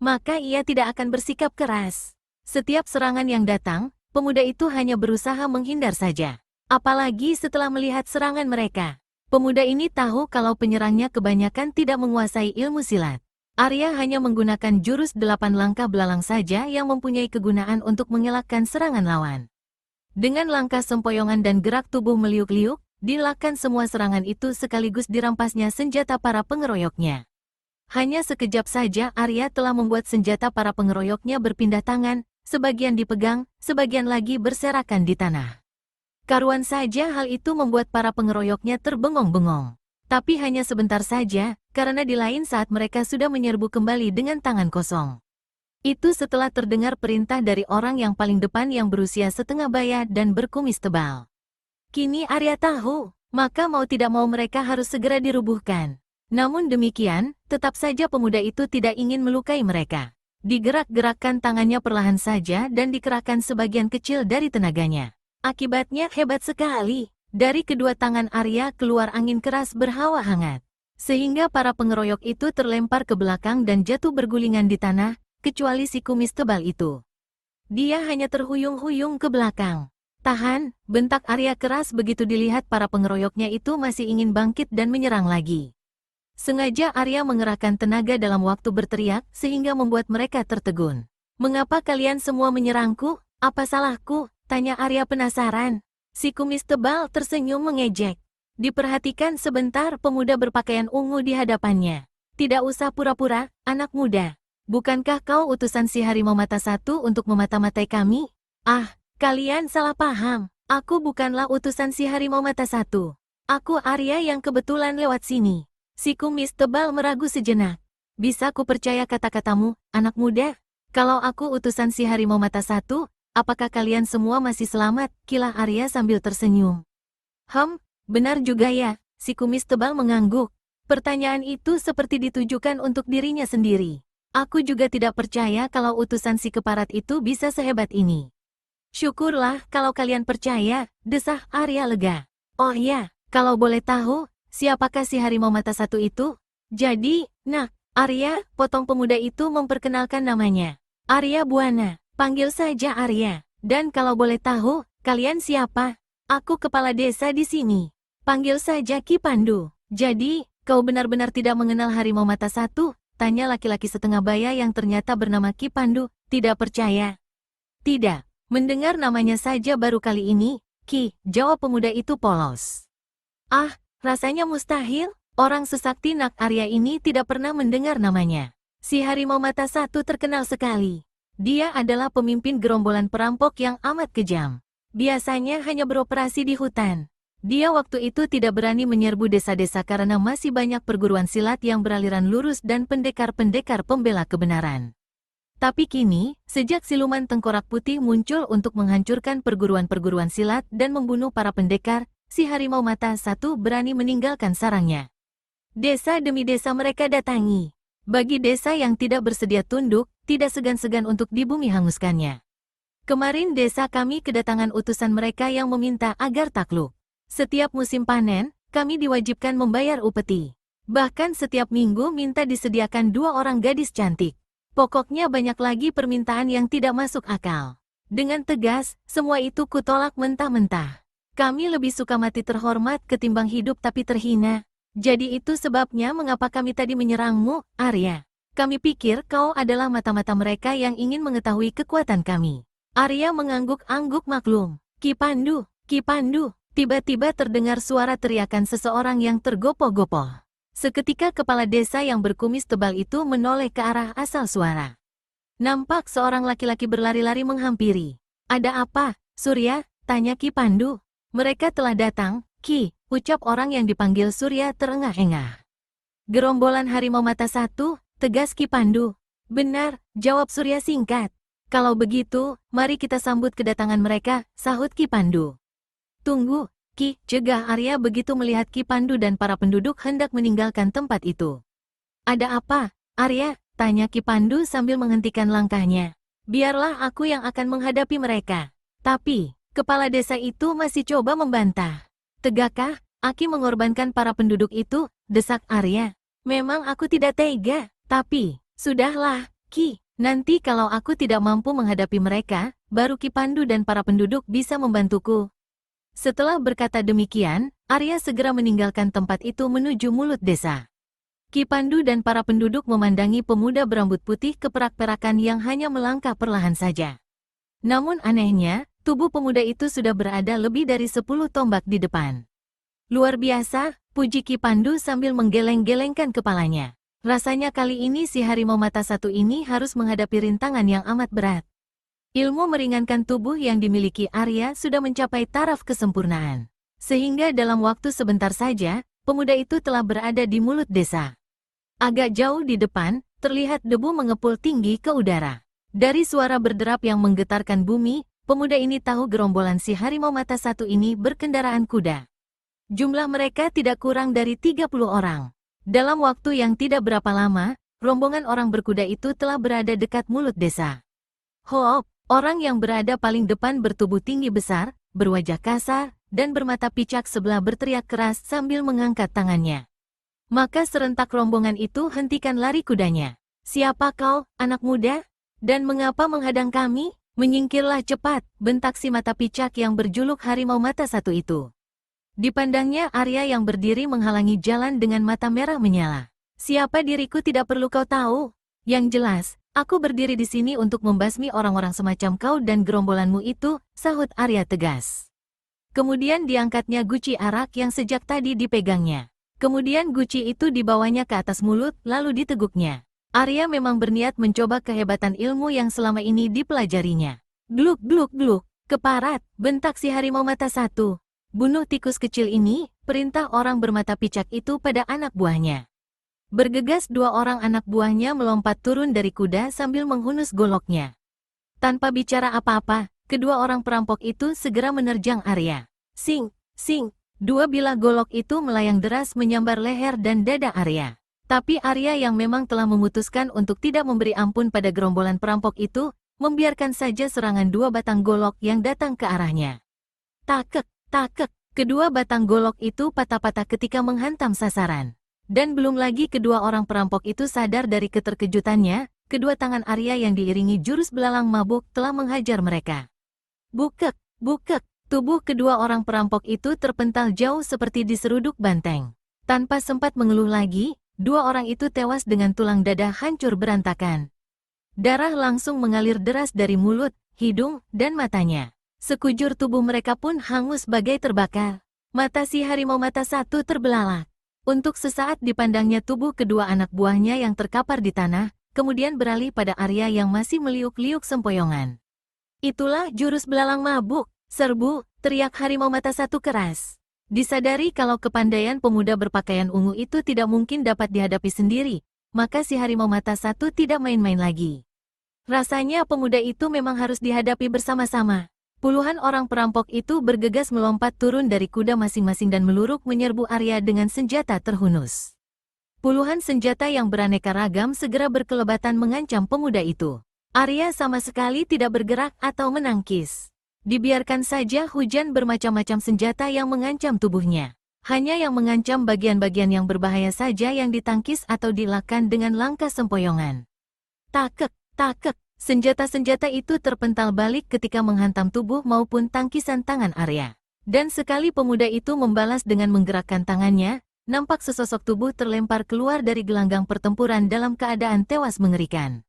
Maka ia tidak akan bersikap keras. Setiap serangan yang datang, pemuda itu hanya berusaha menghindar saja. Apalagi setelah melihat serangan mereka. Pemuda ini tahu kalau penyerangnya kebanyakan tidak menguasai ilmu silat. Arya hanya menggunakan jurus 8 langkah belalang saja yang mempunyai kegunaan untuk mengelakkan serangan lawan. Dengan langkah sempoyongan dan gerak tubuh meliuk-liuk, dielakkan semua serangan itu sekaligus dirampasnya senjata para pengeroyoknya. Hanya sekejap saja Arya telah membuat senjata para pengeroyoknya berpindah tangan, sebagian dipegang, sebagian lagi berserakan di tanah. Karuan saja hal itu membuat para pengeroyoknya terbengong-bengong. Tapi hanya sebentar saja, karena di lain saat mereka sudah menyerbu kembali dengan tangan kosong. Itu setelah terdengar perintah dari orang yang paling depan yang berusia setengah baya dan berkumis tebal. Kini Arya tahu, maka mau tidak mau mereka harus segera dirubuhkan. Namun demikian, tetap saja pemuda itu tidak ingin melukai mereka. Digerak-gerakkan tangannya perlahan saja dan dikerahkan sebagian kecil dari tenaganya. Akibatnya hebat sekali. Dari kedua tangan Arya keluar angin keras berhawa hangat. Sehingga para pengeroyok itu terlempar ke belakang dan jatuh bergulingan di tanah, kecuali si kumis tebal itu. Dia hanya terhuyung-huyung ke belakang. "Tahan!" bentak Arya keras begitu dilihat para pengeroyoknya itu masih ingin bangkit dan menyerang lagi. Sengaja Arya mengerahkan tenaga dalam waktu berteriak sehingga membuat mereka tertegun. "Mengapa kalian semua menyerangku? Apa salahku?" tanya Arya penasaran. Si kumis tebal tersenyum mengejek. Diperhatikan sebentar pemuda berpakaian ungu di hadapannya. "Tidak usah pura-pura, anak muda. Bukankah kau utusan si harimau mata satu untuk memata-matai kami?" "Ah, kalian salah paham. Aku bukanlah utusan si harimau mata satu. Aku Arya yang kebetulan lewat sini." Si kumis tebal meragu sejenak. "Bisa ku percaya kata-katamu, anak muda? Kalau aku utusan si harimau mata satu, apakah kalian semua masih selamat?" kilah Arya sambil tersenyum. Benar juga ya," si kumis tebal mengangguk. Pertanyaan itu seperti ditujukan untuk dirinya sendiri. "Aku juga tidak percaya kalau utusan si keparat itu bisa sehebat ini." "Syukurlah kalau kalian percaya," desah Arya lega. "Oh ya, kalau boleh tahu, siapakah si harimau mata satu itu?" "Jadi, nak, Arya," potong pemuda itu memperkenalkan namanya. "Arya Buana, panggil saja Arya. Dan kalau boleh tahu, kalian siapa?" "Aku kepala desa di sini. Panggil saja Ki Pandu." "Jadi, kau benar-benar tidak mengenal harimau mata satu?" tanya laki-laki setengah baya yang ternyata bernama Ki Pandu. "Tidak percaya?" "Tidak. Mendengar namanya saja baru kali ini, Ki," jawab pemuda itu polos. "Ah, rasanya mustahil. Orang sesakti Nak Arya ini tidak pernah mendengar namanya. Si harimau mata satu terkenal sekali. Dia adalah pemimpin gerombolan perampok yang amat kejam. Biasanya hanya beroperasi di hutan. Dia waktu itu tidak berani menyerbu desa-desa karena masih banyak perguruan silat yang beraliran lurus dan pendekar-pendekar pembela kebenaran. Tapi kini, sejak siluman tengkorak putih muncul untuk menghancurkan perguruan-perguruan silat dan membunuh para pendekar, si harimau mata satu berani meninggalkan sarangnya. Desa demi desa mereka datangi. Bagi desa yang tidak bersedia tunduk, tidak segan-segan untuk dibumi hanguskannya. Kemarin desa kami kedatangan utusan mereka yang meminta agar takluk. Setiap musim panen, kami diwajibkan membayar upeti. Bahkan setiap minggu minta disediakan 2 orang gadis cantik. Pokoknya banyak lagi permintaan yang tidak masuk akal. Dengan tegas, semua itu kutolak mentah-mentah. Kami lebih suka mati terhormat ketimbang hidup tapi terhina. Jadi itu sebabnya mengapa kami tadi menyerangmu, Arya. Kami pikir kau adalah mata-mata mereka yang ingin mengetahui kekuatan kami." Arya mengangguk-angguk maklum. Ki Pandu, Ki Pandu." Tiba-tiba terdengar suara teriakan seseorang yang tergopoh-gopoh. Seketika kepala desa yang berkumis tebal itu menoleh ke arah asal suara. Nampak seorang laki-laki berlari-lari menghampiri. "Ada apa, Surya?" tanya Ki Pandu. "Mereka telah datang, Ki," ucap orang yang dipanggil Surya terengah-engah. "Gerombolan harimau mata satu," tegas Ki Pandu. "Benar," jawab Surya singkat. "Kalau begitu, mari kita sambut kedatangan mereka," sahut Ki Pandu. "Tunggu, Ki," cegah Arya begitu melihat Ki Pandu dan para penduduk hendak meninggalkan tempat itu. "Ada apa, Arya?" tanya Ki Pandu sambil menghentikan langkahnya. "Biarlah aku yang akan menghadapi mereka." Tapi, kepala desa itu masih coba membantah. "Tegakkah Aki mengorbankan para penduduk itu?" desak Arya. "Memang aku tidak tega, tapi, sudahlah, Ki. Nanti kalau aku tidak mampu menghadapi mereka, baru Ki Pandu dan para penduduk bisa membantuku." Setelah berkata demikian, Arya segera meninggalkan tempat itu menuju mulut desa. Ki Pandu dan para penduduk memandangi pemuda berambut putih keperak-perakan yang hanya melangkah perlahan saja. Namun anehnya, tubuh pemuda itu sudah berada lebih dari 10 tombak di depan. "Luar biasa," puji Ki Pandu sambil menggeleng-gelengkan kepalanya. "Rasanya kali ini si harimau mata satu ini harus menghadapi rintangan yang amat berat." Ilmu meringankan tubuh yang dimiliki Arya sudah mencapai taraf kesempurnaan. Sehingga dalam waktu sebentar saja, pemuda itu telah berada di mulut desa. Agak jauh di depan, terlihat debu mengepul tinggi ke udara. Dari suara berderap yang menggetarkan bumi, pemuda ini tahu gerombolan si harimau mata satu ini berkendaraan kuda. Jumlah mereka tidak kurang dari 30 orang. Dalam waktu yang tidak berapa lama, rombongan orang berkuda itu telah berada dekat mulut desa. "Hoop!" Orang yang berada paling depan bertubuh tinggi besar, berwajah kasar, dan bermata picak sebelah berteriak keras sambil mengangkat tangannya. Maka serentak rombongan itu hentikan lari kudanya. "Siapa kau, anak muda? Dan mengapa menghadang kami? Menyingkirlah cepat!" bentak si mata picak yang berjuluk harimau mata satu itu. Dipandangnya Arya yang berdiri menghalangi jalan dengan mata merah menyala. "Siapa diriku tidak perlu kau tahu. Yang jelas, aku berdiri di sini untuk membasmi orang-orang semacam kau dan gerombolanmu itu," sahut Arya tegas. Kemudian diangkatnya guci arak yang sejak tadi dipegangnya. Kemudian guci itu dibawanya ke atas mulut lalu diteguknya. Arya memang berniat mencoba kehebatan ilmu yang selama ini dipelajarinya. "Gluk gluk gluk, keparat!" bentak si harimau mata satu. "Bunuh tikus kecil ini," perintah orang bermata picak itu pada anak buahnya. Bergegas dua orang anak buahnya melompat turun dari kuda sambil menghunus goloknya. Tanpa bicara apa-apa, kedua orang perampok itu segera menerjang Arya. Sing, sing, dua bilah golok itu melayang deras menyambar leher dan dada Arya. Tapi Arya yang memang telah memutuskan untuk tidak memberi ampun pada gerombolan perampok itu, membiarkan saja serangan dua batang golok yang datang ke arahnya. Takek, takek, kedua batang golok itu patah-patah ketika menghantam sasaran. Dan belum lagi kedua orang perampok itu sadar dari keterkejutannya, kedua tangan Arya yang diiringi jurus belalang mabuk telah menghajar mereka. Bukek, bukek, tubuh kedua orang perampok itu terpental jauh seperti diseruduk banteng. Tanpa sempat mengeluh lagi, dua orang itu tewas dengan tulang dada hancur berantakan. Darah langsung mengalir deras dari mulut, hidung, dan matanya. Sekujur tubuh mereka pun hangus bagai terbakar. Mata si harimau mata satu terbelalak. Untuk sesaat dipandangnya tubuh kedua anak buahnya yang terkapar di tanah, kemudian beralih pada Arya yang masih meliuk-liuk sempoyongan. "Itulah jurus belalang mabuk, serbu!" teriak harimau mata satu keras. Disadari kalau kepandaian pemuda berpakaian ungu itu tidak mungkin dapat dihadapi sendiri, maka si harimau mata satu tidak main-main lagi. Rasanya pemuda itu memang harus dihadapi bersama-sama. Puluhan orang perampok itu bergegas melompat turun dari kuda masing-masing dan meluruk menyerbu Arya dengan senjata terhunus. Puluhan senjata yang beraneka ragam segera berkelebatan mengancam pemuda itu. Arya sama sekali tidak bergerak atau menangkis. Dibiarkan saja hujan bermacam-macam senjata yang mengancam tubuhnya. Hanya yang mengancam bagian-bagian yang berbahaya saja yang ditangkis atau dilakukan dengan langkah sempoyongan. Takek, takek. Senjata-senjata itu terpental balik ketika menghantam tubuh maupun tangkisan tangan Arya. Dan sekali pemuda itu membalas dengan menggerakkan tangannya, nampak sesosok tubuh terlempar keluar dari gelanggang pertempuran dalam keadaan tewas mengerikan.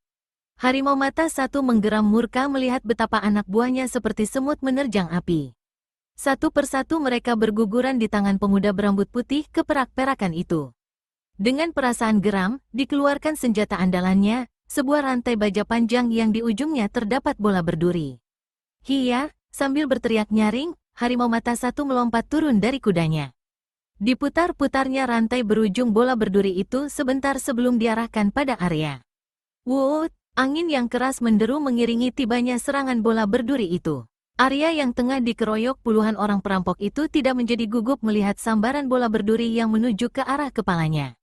Harimau mata satu menggeram murka melihat betapa anak buahnya seperti semut menerjang api. Satu persatu mereka berguguran di tangan pemuda berambut putih keperak-perakan itu. Dengan perasaan geram, dikeluarkan senjata andalannya, sebuah rantai baja panjang yang di ujungnya terdapat bola berduri. Hiya, sambil berteriak nyaring, harimau mata satu melompat turun dari kudanya. Diputar-putarnya rantai berujung bola berduri itu sebentar sebelum diarahkan pada Arya. Wut, angin yang keras menderu mengiringi tibanya serangan bola berduri itu. Arya yang tengah dikeroyok puluhan orang perampok itu tidak menjadi gugup melihat sambaran bola berduri yang menuju ke arah kepalanya.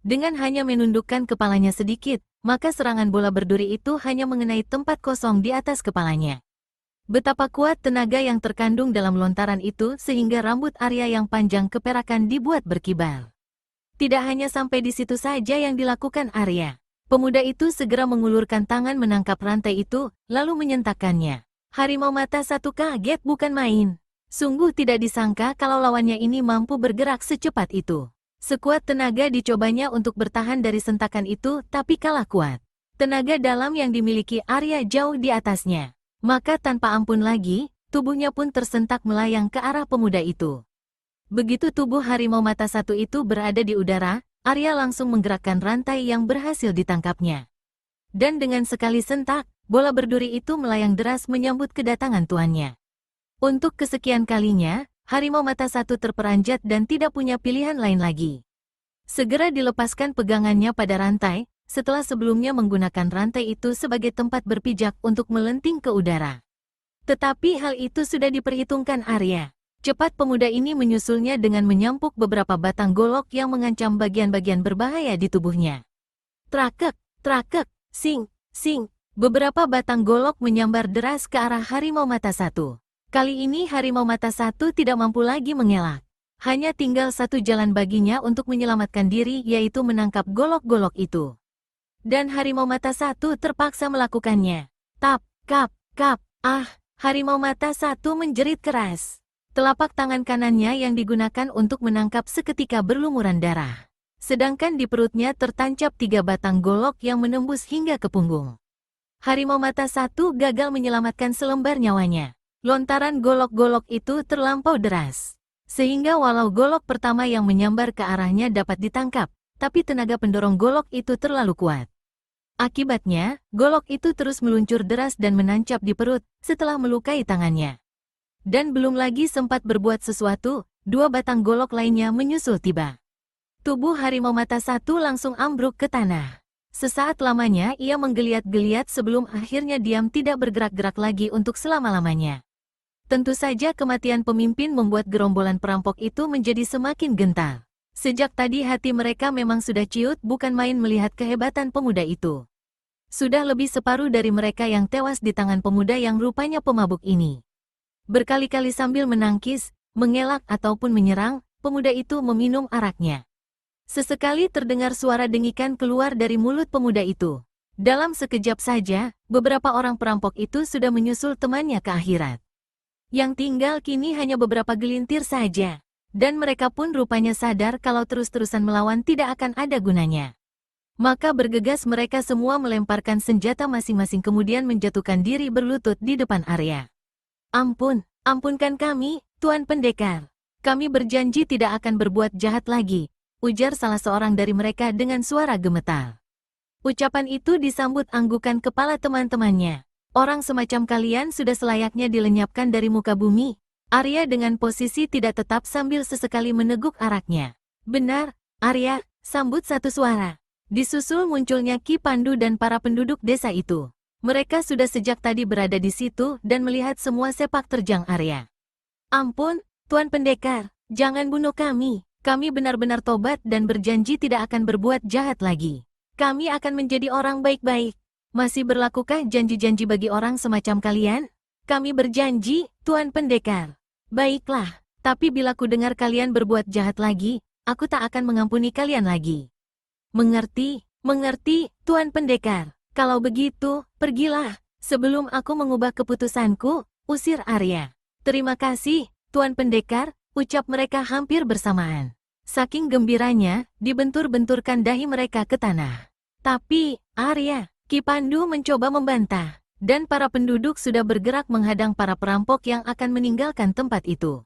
Dengan hanya menundukkan kepalanya sedikit, maka serangan bola berduri itu hanya mengenai tempat kosong di atas kepalanya. Betapa kuat tenaga yang terkandung dalam lontaran itu sehingga rambut Arya yang panjang keperakan dibuat berkibar. Tidak hanya sampai di situ saja yang dilakukan Arya. Pemuda itu segera mengulurkan tangan menangkap rantai itu, lalu menyentakkannya. Harimau mata satu kaget bukan main. Sungguh tidak disangka kalau lawannya ini mampu bergerak secepat itu. Sekuat tenaga dicobanya untuk bertahan dari sentakan itu, tapi kalah kuat. Tenaga dalam yang dimiliki Arya jauh di atasnya. Maka tanpa ampun lagi, tubuhnya pun tersentak melayang ke arah pemuda itu. Begitu tubuh harimau mata satu itu berada di udara, Arya langsung menggerakkan rantai yang berhasil ditangkapnya. Dan dengan sekali sentak, bola berduri itu melayang deras menyambut kedatangan tuannya. Untuk kesekian kalinya, harimau mata satu terperanjat dan tidak punya pilihan lain lagi. Segera dilepaskan pegangannya pada rantai, setelah sebelumnya menggunakan rantai itu sebagai tempat berpijak untuk melenting ke udara. Tetapi hal itu sudah diperhitungkan Arya. Cepat pemuda ini menyusulnya dengan menyampuk beberapa batang golok yang mengancam bagian-bagian berbahaya di tubuhnya. Trakek, trakek, sing, sing. Beberapa batang golok menyambar deras ke arah harimau mata satu. Kali ini harimau mata satu tidak mampu lagi mengelak. Hanya tinggal satu jalan baginya untuk menyelamatkan diri, yaitu menangkap golok-golok itu. Dan harimau mata satu terpaksa melakukannya. Tap, kap, kap, harimau mata satu menjerit keras. Telapak tangan kanannya yang digunakan untuk menangkap seketika berlumuran darah. Sedangkan di perutnya tertancap 3 batang golok yang menembus hingga ke punggung. Harimau mata satu gagal menyelamatkan selembar nyawanya. Lontaran golok-golok itu terlampau deras. Sehingga walau golok pertama yang menyambar ke arahnya dapat ditangkap, tapi tenaga pendorong golok itu terlalu kuat. Akibatnya, golok itu terus meluncur deras dan menancap di perut setelah melukai tangannya. Dan belum lagi sempat berbuat sesuatu, 2 batang golok lainnya menyusul tiba. Tubuh harimau mata satu langsung ambruk ke tanah. Sesaat lamanya ia menggeliat-geliat sebelum akhirnya diam tidak bergerak-gerak lagi untuk selama-lamanya. Tentu saja kematian pemimpin membuat gerombolan perampok itu menjadi semakin gentar. Sejak tadi hati mereka memang sudah ciut bukan main melihat kehebatan pemuda itu. Sudah lebih separuh dari mereka yang tewas di tangan pemuda yang rupanya pemabuk ini. Berkali-kali sambil menangkis, mengelak ataupun menyerang, pemuda itu meminum araknya. Sesekali terdengar suara dengikan keluar dari mulut pemuda itu. Dalam sekejap saja, beberapa orang perampok itu sudah menyusul temannya ke akhirat. Yang tinggal kini hanya beberapa gelintir saja. Dan mereka pun rupanya sadar kalau terus-terusan melawan tidak akan ada gunanya. Maka bergegas mereka semua melemparkan senjata masing-masing kemudian menjatuhkan diri berlutut di depan Arya. Ampunkan kami, Tuan Pendekar. Kami berjanji tidak akan berbuat jahat lagi, ujar salah seorang dari mereka dengan suara gemetar. Ucapan itu disambut anggukan kepala teman-temannya. Orang semacam kalian sudah selayaknya dilenyapkan dari muka bumi. Arya dengan posisi tidak tetap sambil sesekali meneguk araknya. Benar, Arya, sambut satu suara. Disusul munculnya Ki Pandu dan para penduduk desa itu. Mereka sudah sejak tadi berada di situ dan melihat semua sepak terjang Arya. Ampun, Tuan Pendekar, jangan bunuh kami. Kami benar-benar tobat dan berjanji tidak akan berbuat jahat lagi. Kami akan menjadi orang baik-baik. Masih berlakukah janji-janji bagi orang semacam kalian? Kami berjanji, Tuan Pendekar. Baiklah, tapi bila ku dengar kalian berbuat jahat lagi, aku tak akan mengampuni kalian lagi. Mengerti, Tuan Pendekar. Kalau begitu, pergilah. Sebelum aku mengubah keputusanku, usir Arya. Terima kasih, Tuan Pendekar, ucap mereka hampir bersamaan. Saking gembiranya, dibentur-benturkan dahi mereka ke tanah. Tapi, Arya, Ki Pandu mencoba membantah, dan para penduduk sudah bergerak menghadang para perampok yang akan meninggalkan tempat itu.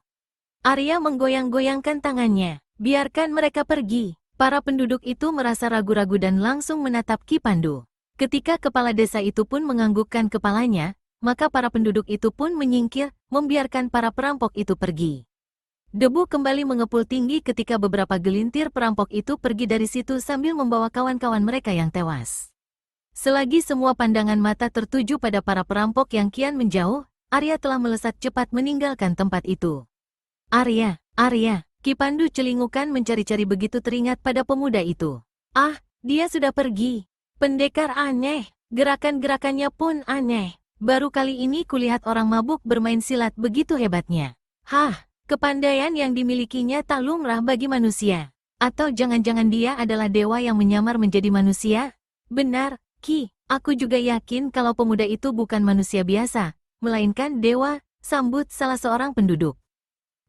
Arya menggoyang-goyangkan tangannya, biarkan mereka pergi. Para penduduk itu merasa ragu-ragu dan langsung menatap Ki Pandu. Ketika kepala desa itu pun menganggukkan kepalanya, maka para penduduk itu pun menyingkir, membiarkan para perampok itu pergi. Debu kembali mengepul tinggi ketika beberapa gelintir perampok itu pergi dari situ sambil membawa kawan-kawan mereka yang tewas. Selagi semua pandangan mata tertuju pada para perampok yang kian menjauh, Arya telah melesat cepat meninggalkan tempat itu. Arya, Ki Pandu celingukan mencari-cari begitu teringat pada pemuda itu. Ah, dia sudah pergi. Pendekar aneh, gerakan-gerakannya pun aneh. Baru kali ini kulihat orang mabuk bermain silat begitu hebatnya. Hah, kepandaian yang dimilikinya tak lumrah bagi manusia. Atau jangan-jangan dia adalah dewa yang menyamar menjadi manusia? Benar, Ki, aku juga yakin kalau pemuda itu bukan manusia biasa, melainkan dewa, sambut salah seorang penduduk.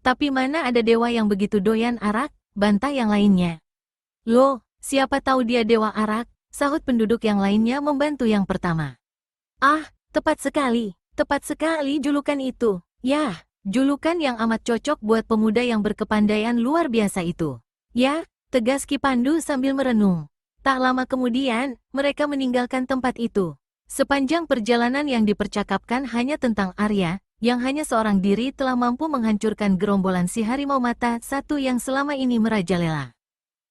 Tapi mana ada dewa yang begitu doyan arak, bantah yang lainnya. Loh, siapa tahu dia dewa arak, sahut penduduk yang lainnya membantu yang pertama. Ah, tepat sekali julukan itu. Yah, julukan yang amat cocok buat pemuda yang berkepandaian luar biasa itu. Ya, tegas Ki Pandu sambil merenung. Tak lama kemudian, mereka meninggalkan tempat itu. Sepanjang perjalanan yang dipercakapkan hanya tentang Arya, yang hanya seorang diri telah mampu menghancurkan gerombolan si harimau mata satu yang selama ini merajalela.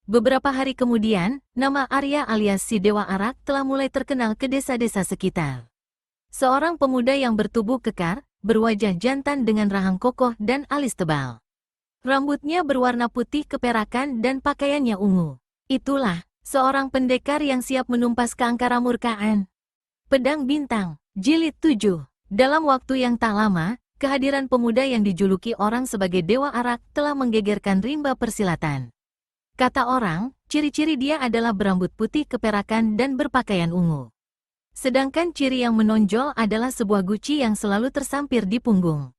Beberapa hari kemudian, nama Arya alias si Dewa Arak telah mulai terkenal ke desa-desa sekitar. Seorang pemuda yang bertubuh kekar, berwajah jantan dengan rahang kokoh dan alis tebal. Rambutnya berwarna putih keperakan dan pakaiannya ungu. Itulah, seorang pendekar yang siap menumpas keangkara murkaan. Pedang Bintang, Jilid 7. Dalam waktu yang tak lama, kehadiran pemuda yang dijuluki orang sebagai Dewa Arak telah menggegerkan rimba persilatan. Kata orang, ciri-ciri dia adalah berambut putih keperakan dan berpakaian ungu. Sedangkan ciri yang menonjol adalah sebuah guci yang selalu tersampir di punggung.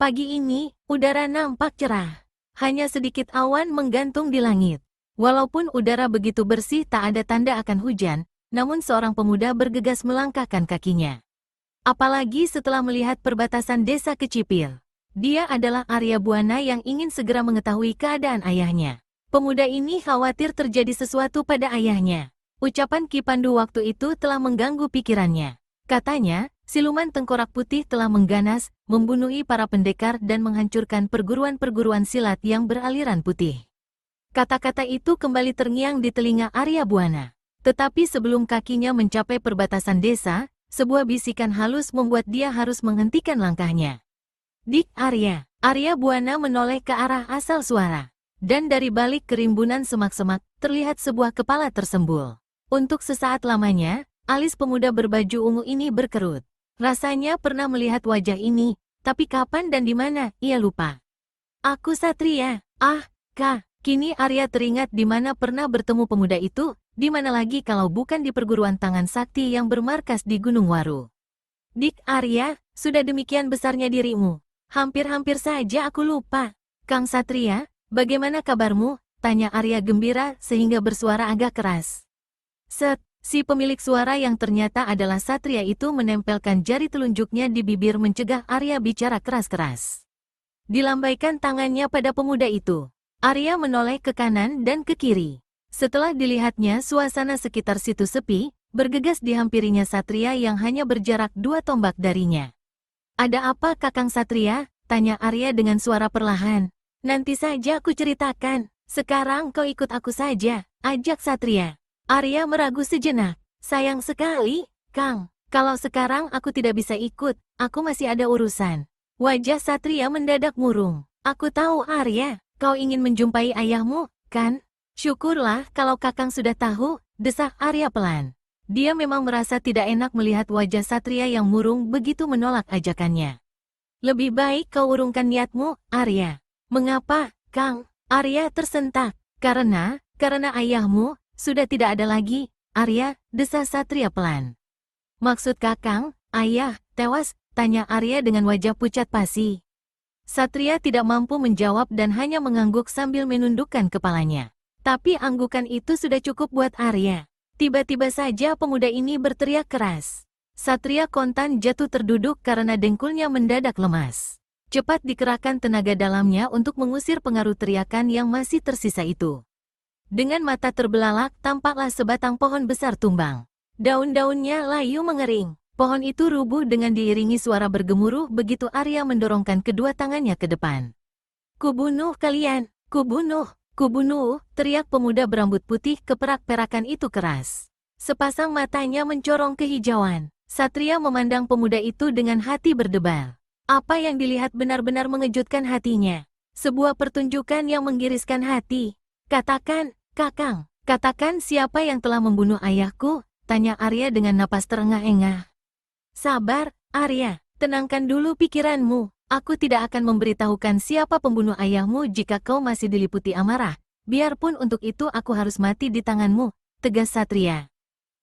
Pagi ini, udara nampak cerah. Hanya sedikit awan menggantung di langit. Walaupun udara begitu bersih tak ada tanda akan hujan, namun seorang pemuda bergegas melangkahkan kakinya. Apalagi setelah melihat perbatasan desa Kecipir. Dia adalah Arya Buana yang ingin segera mengetahui keadaan ayahnya. Pemuda ini khawatir terjadi sesuatu pada ayahnya. Ucapan Ki Pandu waktu itu telah mengganggu pikirannya. Katanya, siluman tengkorak putih telah mengganas, membunuhi para pendekar dan menghancurkan perguruan-perguruan silat yang beraliran putih. Kata-kata itu kembali terngiang di telinga Arya Buana. Tetapi sebelum kakinya mencapai perbatasan desa, sebuah bisikan halus membuat dia harus menghentikan langkahnya. Dik Arya. Arya Buana menoleh ke arah asal suara. Dan dari balik kerimbunan semak-semak, terlihat sebuah kepala tersembul. Untuk sesaat lamanya, alis pemuda berbaju ungu ini berkerut. Rasanya pernah melihat wajah ini, tapi kapan dan di mana, ia lupa. Aku Satria. Ah, Kak. Kini Arya teringat di mana pernah bertemu pemuda itu, di mana lagi kalau bukan di perguruan tangan sakti yang bermarkas di Gunung Waru. Dik Arya, sudah demikian besarnya dirimu. Hampir-hampir saja aku lupa. Kang Satria, bagaimana kabarmu? Tanya Arya gembira sehingga bersuara agak keras. Set, si pemilik suara yang ternyata adalah Satria itu menempelkan jari telunjuknya di bibir mencegah Arya bicara keras-keras. Dilambaikan tangannya pada pemuda itu. Arya menoleh ke kanan dan ke kiri. Setelah dilihatnya suasana sekitar situ sepi, bergegas dihampirinya Satria yang hanya berjarak 2 tombak darinya. Ada apa Kakang Satria? Tanya Arya dengan suara perlahan. Nanti saja aku ceritakan. Sekarang kau ikut aku saja, ajak Satria. Arya meragu sejenak. Sayang sekali, Kang. Kalau sekarang aku tidak bisa ikut, aku masih ada urusan. Wajah Satria mendadak murung. Aku tahu Arya. Kau ingin menjumpai ayahmu, kan? Syukurlah kalau Kakang sudah tahu, desak Arya pelan. Dia memang merasa tidak enak melihat wajah Satria yang murung begitu menolak ajakannya. Lebih baik kau urungkan niatmu, Arya. Mengapa, Kang? Arya tersentak. Karena ayahmu sudah tidak ada lagi, Arya, desa Satria pelan. Maksud Kakang, ayah, tewas? Tanya Arya dengan wajah pucat pasi. Satria tidak mampu menjawab dan hanya mengangguk sambil menundukkan kepalanya. Tapi anggukan itu sudah cukup buat Arya. Tiba-tiba saja pemuda ini berteriak keras. Satria kontan jatuh terduduk karena dengkulnya mendadak lemas. Cepat dikerahkan tenaga dalamnya untuk mengusir pengaruh teriakan yang masih tersisa itu. Dengan mata terbelalak, tampaklah sebatang pohon besar tumbang. Daun-daunnya layu mengering. Pohon itu rubuh dengan diiringi suara bergemuruh begitu Arya mendorongkan kedua tangannya ke depan. Kubunuh kalian! Kubunuh! Kubunuh! Teriak pemuda berambut putih keperak-perakan itu keras. Sepasang matanya mencorong kehijauan. Satria memandang pemuda itu dengan hati berdebar. Apa yang dilihat benar-benar mengejutkan hatinya. Sebuah pertunjukan yang menggiriskan hati. Katakan, Kakang, katakan siapa yang telah membunuh ayahku? Tanya Arya dengan napas terengah-engah. Sabar, Arya, tenangkan dulu pikiranmu. Aku tidak akan memberitahukan siapa pembunuh ayahmu jika kau masih diliputi amarah. Biarpun untuk itu aku harus mati di tanganmu, tegas Satria.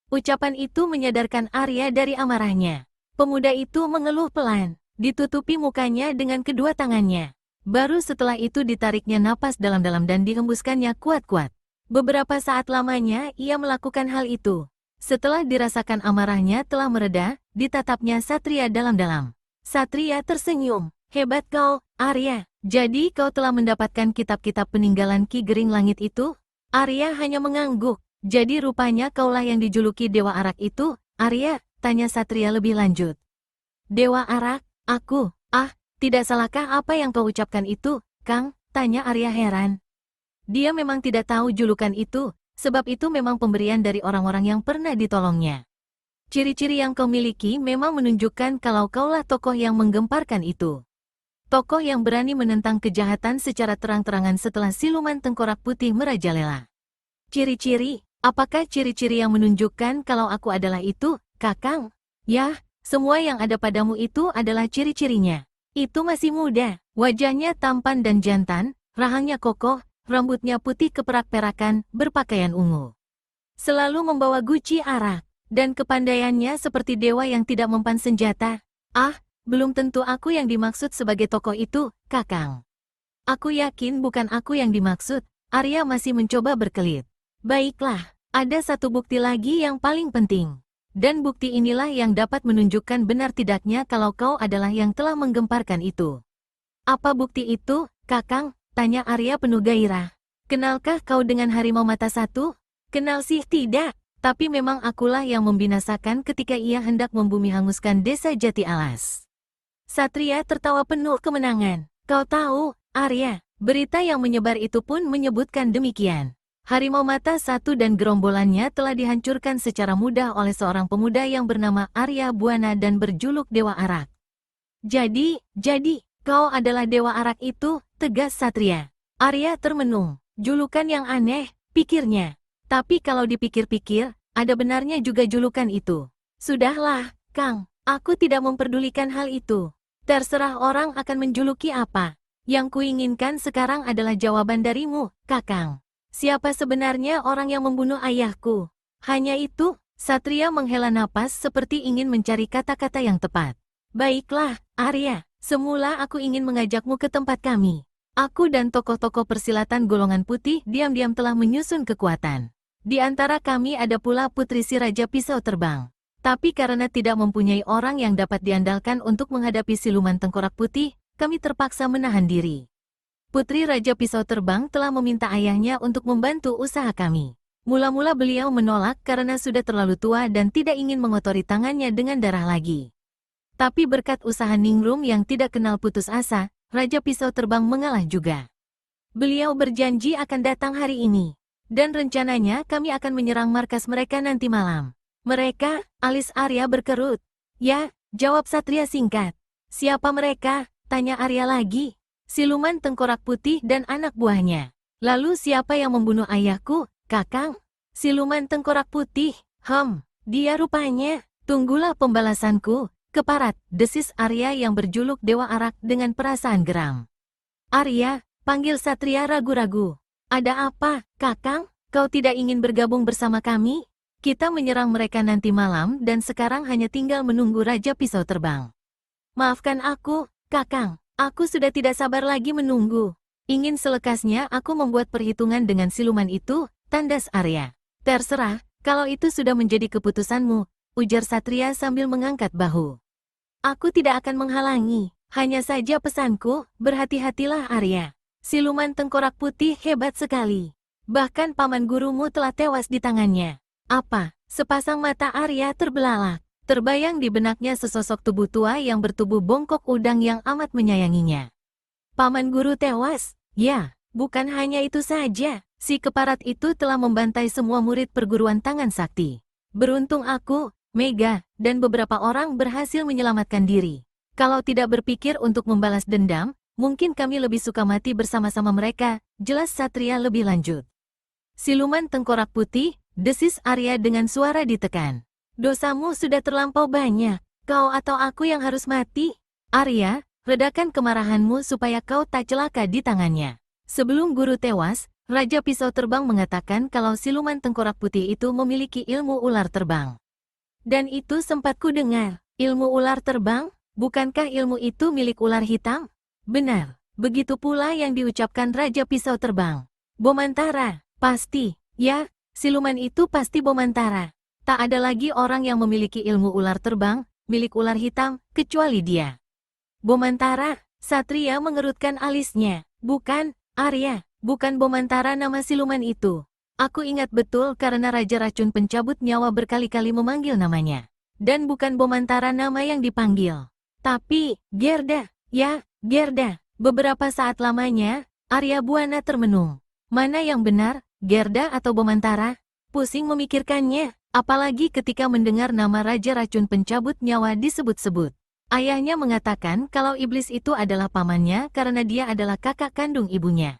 Ucapan itu menyadarkan Arya dari amarahnya. Pemuda itu mengeluh pelan, ditutupi mukanya dengan kedua tangannya. Baru setelah itu ditariknya napas dalam-dalam dan dihembuskannya kuat-kuat. Beberapa saat lamanya ia melakukan hal itu. Setelah dirasakan amarahnya telah mereda, ditatapnya Satria dalam-dalam. Satria tersenyum. Hebat kau, Arya. Jadi kau telah mendapatkan kitab-kitab peninggalan Ki Gering Langit itu? Arya hanya mengangguk. Jadi rupanya kaulah yang dijuluki Dewa Arak itu, Arya? Tanya Satria lebih lanjut. Dewa Arak? Aku? Tidak salahkah apa yang kau ucapkan itu, Kang? Tanya Arya heran. Dia memang tidak tahu julukan itu, sebab itu memang pemberian dari orang-orang yang pernah ditolongnya. Ciri-ciri yang kau miliki memang menunjukkan kalau kaulah tokoh yang menggemparkan itu. Tokoh yang berani menentang kejahatan secara terang-terangan setelah siluman tengkorak putih merajalela. Ciri-ciri? Apakah ciri-ciri yang menunjukkan kalau aku adalah itu, Kakang? Yah, semua yang ada padamu itu adalah ciri-cirinya. Itu masih muda, wajahnya tampan dan jantan, rahangnya kokoh, rambutnya putih keperak-perakan, berpakaian ungu. Selalu membawa guci arak. Dan kepandaiannya seperti dewa yang tidak mempan senjata. Belum tentu aku yang dimaksud sebagai tokoh itu, Kakang. Aku yakin bukan aku yang dimaksud. Arya masih mencoba berkelit. Baiklah, ada satu bukti lagi yang paling penting. Dan bukti inilah yang dapat menunjukkan benar tidaknya kalau kau adalah yang telah menggemparkan itu. Apa bukti itu, Kakang? Tanya Arya penuh gairah. Kenalkah kau dengan harimau mata satu? Kenal sih tidak. Tapi memang akulah yang membinasakan ketika ia hendak membumi hanguskan desa Jati Alas. Satria tertawa penuh kemenangan. Kau tahu, Arya, berita yang menyebar itu pun menyebutkan demikian. Harimau mata satu dan gerombolannya telah dihancurkan secara mudah oleh seorang pemuda yang bernama Arya Buana dan berjuluk Dewa Arak. Jadi, kau adalah Dewa Arak itu, tegas Satria. Arya termenung. Julukan yang aneh, pikirnya. Tapi kalau dipikir-pikir, ada benarnya juga julukan itu. Sudahlah, Kang, aku tidak memperdulikan hal itu. Terserah orang akan menjuluki apa. Yang kuinginkan sekarang adalah jawaban darimu, Kakang. Siapa sebenarnya orang yang membunuh ayahku? Hanya itu, Satria menghela napas seperti ingin mencari kata-kata yang tepat. Baiklah, Arya, semula aku ingin mengajakmu ke tempat kami. Aku dan tokoh-tokoh persilatan golongan putih diam-diam telah menyusun kekuatan. Di antara kami ada pula putri si Raja Pisau Terbang. Tapi karena tidak mempunyai orang yang dapat diandalkan untuk menghadapi siluman tengkorak putih, kami terpaksa menahan diri. Putri Raja Pisau Terbang telah meminta ayahnya untuk membantu usaha kami. Mula-mula beliau menolak karena sudah terlalu tua dan tidak ingin mengotori tangannya dengan darah lagi. Tapi berkat usaha Ningrum yang tidak kenal putus asa, Raja Pisau Terbang mengalah juga. Beliau berjanji akan datang hari ini. Dan rencananya kami akan menyerang markas mereka nanti malam. Mereka? Alis Arya berkerut. Ya, jawab Satria singkat. Siapa mereka? Tanya Arya lagi. Siluman tengkorak putih dan anak buahnya. Lalu siapa yang membunuh ayahku, Kakang? Siluman tengkorak putih. Dia rupanya. Tunggulah pembalasanku, keparat, desis Arya yang berjuluk Dewa Arak dengan perasaan geram. Arya, panggil Satria ragu-ragu. Ada apa, Kakang? Kau tidak ingin bergabung bersama kami? Kita menyerang mereka nanti malam dan sekarang hanya tinggal menunggu Raja Pisau Terbang. Maafkan aku, Kakang. Aku sudah tidak sabar lagi menunggu. Ingin selekasnya aku membuat perhitungan dengan siluman itu, tandas Arya. Terserah, kalau itu sudah menjadi keputusanmu, ujar Satria sambil mengangkat bahu. Aku tidak akan menghalangi, hanya saja pesanku, berhati-hatilah Arya. Siluman tengkorak putih hebat sekali. Bahkan paman gurumu telah tewas di tangannya. Apa? Sepasang mata Arya terbelalak. Terbayang di benaknya sesosok tubuh tua yang bertubuh bongkok udang yang amat menyayanginya. Paman guru tewas? Ya, bukan hanya itu saja. Si keparat itu telah membantai semua murid perguruan tangan sakti. Beruntung aku, Mega, dan beberapa orang berhasil menyelamatkan diri. Kalau tidak berpikir untuk membalas dendam, mungkin kami lebih suka mati bersama-sama mereka, jelas Satria lebih lanjut. Siluman tengkorak putih, desis Arya dengan suara ditekan. Dosamu sudah terlampau banyak, kau atau aku yang harus mati? Arya, redakan kemarahanmu supaya kau tak celaka di tangannya. Sebelum guru tewas, Raja Pisau Terbang mengatakan kalau siluman tengkorak putih itu memiliki ilmu ular terbang. Dan itu sempat ku dengar, ilmu ular terbang? Bukankah ilmu itu milik ular hitam? Benar, begitu pula yang diucapkan Raja Pisau Terbang. Bomantara, pasti, ya, siluman itu pasti Bomantara. Tak ada lagi orang yang memiliki ilmu ular terbang, milik ular hitam, kecuali dia. Bomantara, Satria mengerutkan alisnya. Bukan, Arya, bukan Bomantara nama siluman itu. Aku ingat betul karena Raja Racun Pencabut Nyawa berkali-kali memanggil namanya. Dan bukan Bomantara nama yang dipanggil. Tapi, Gerda, ya, Gerda. Beberapa saat lamanya, Arya Buana termenung. Mana yang benar, Gerda atau Bomantara? Pusing memikirkannya, apalagi ketika mendengar nama Raja Racun Pencabut Nyawa disebut-sebut. Ayahnya mengatakan kalau iblis itu adalah pamannya karena dia adalah kakak kandung ibunya.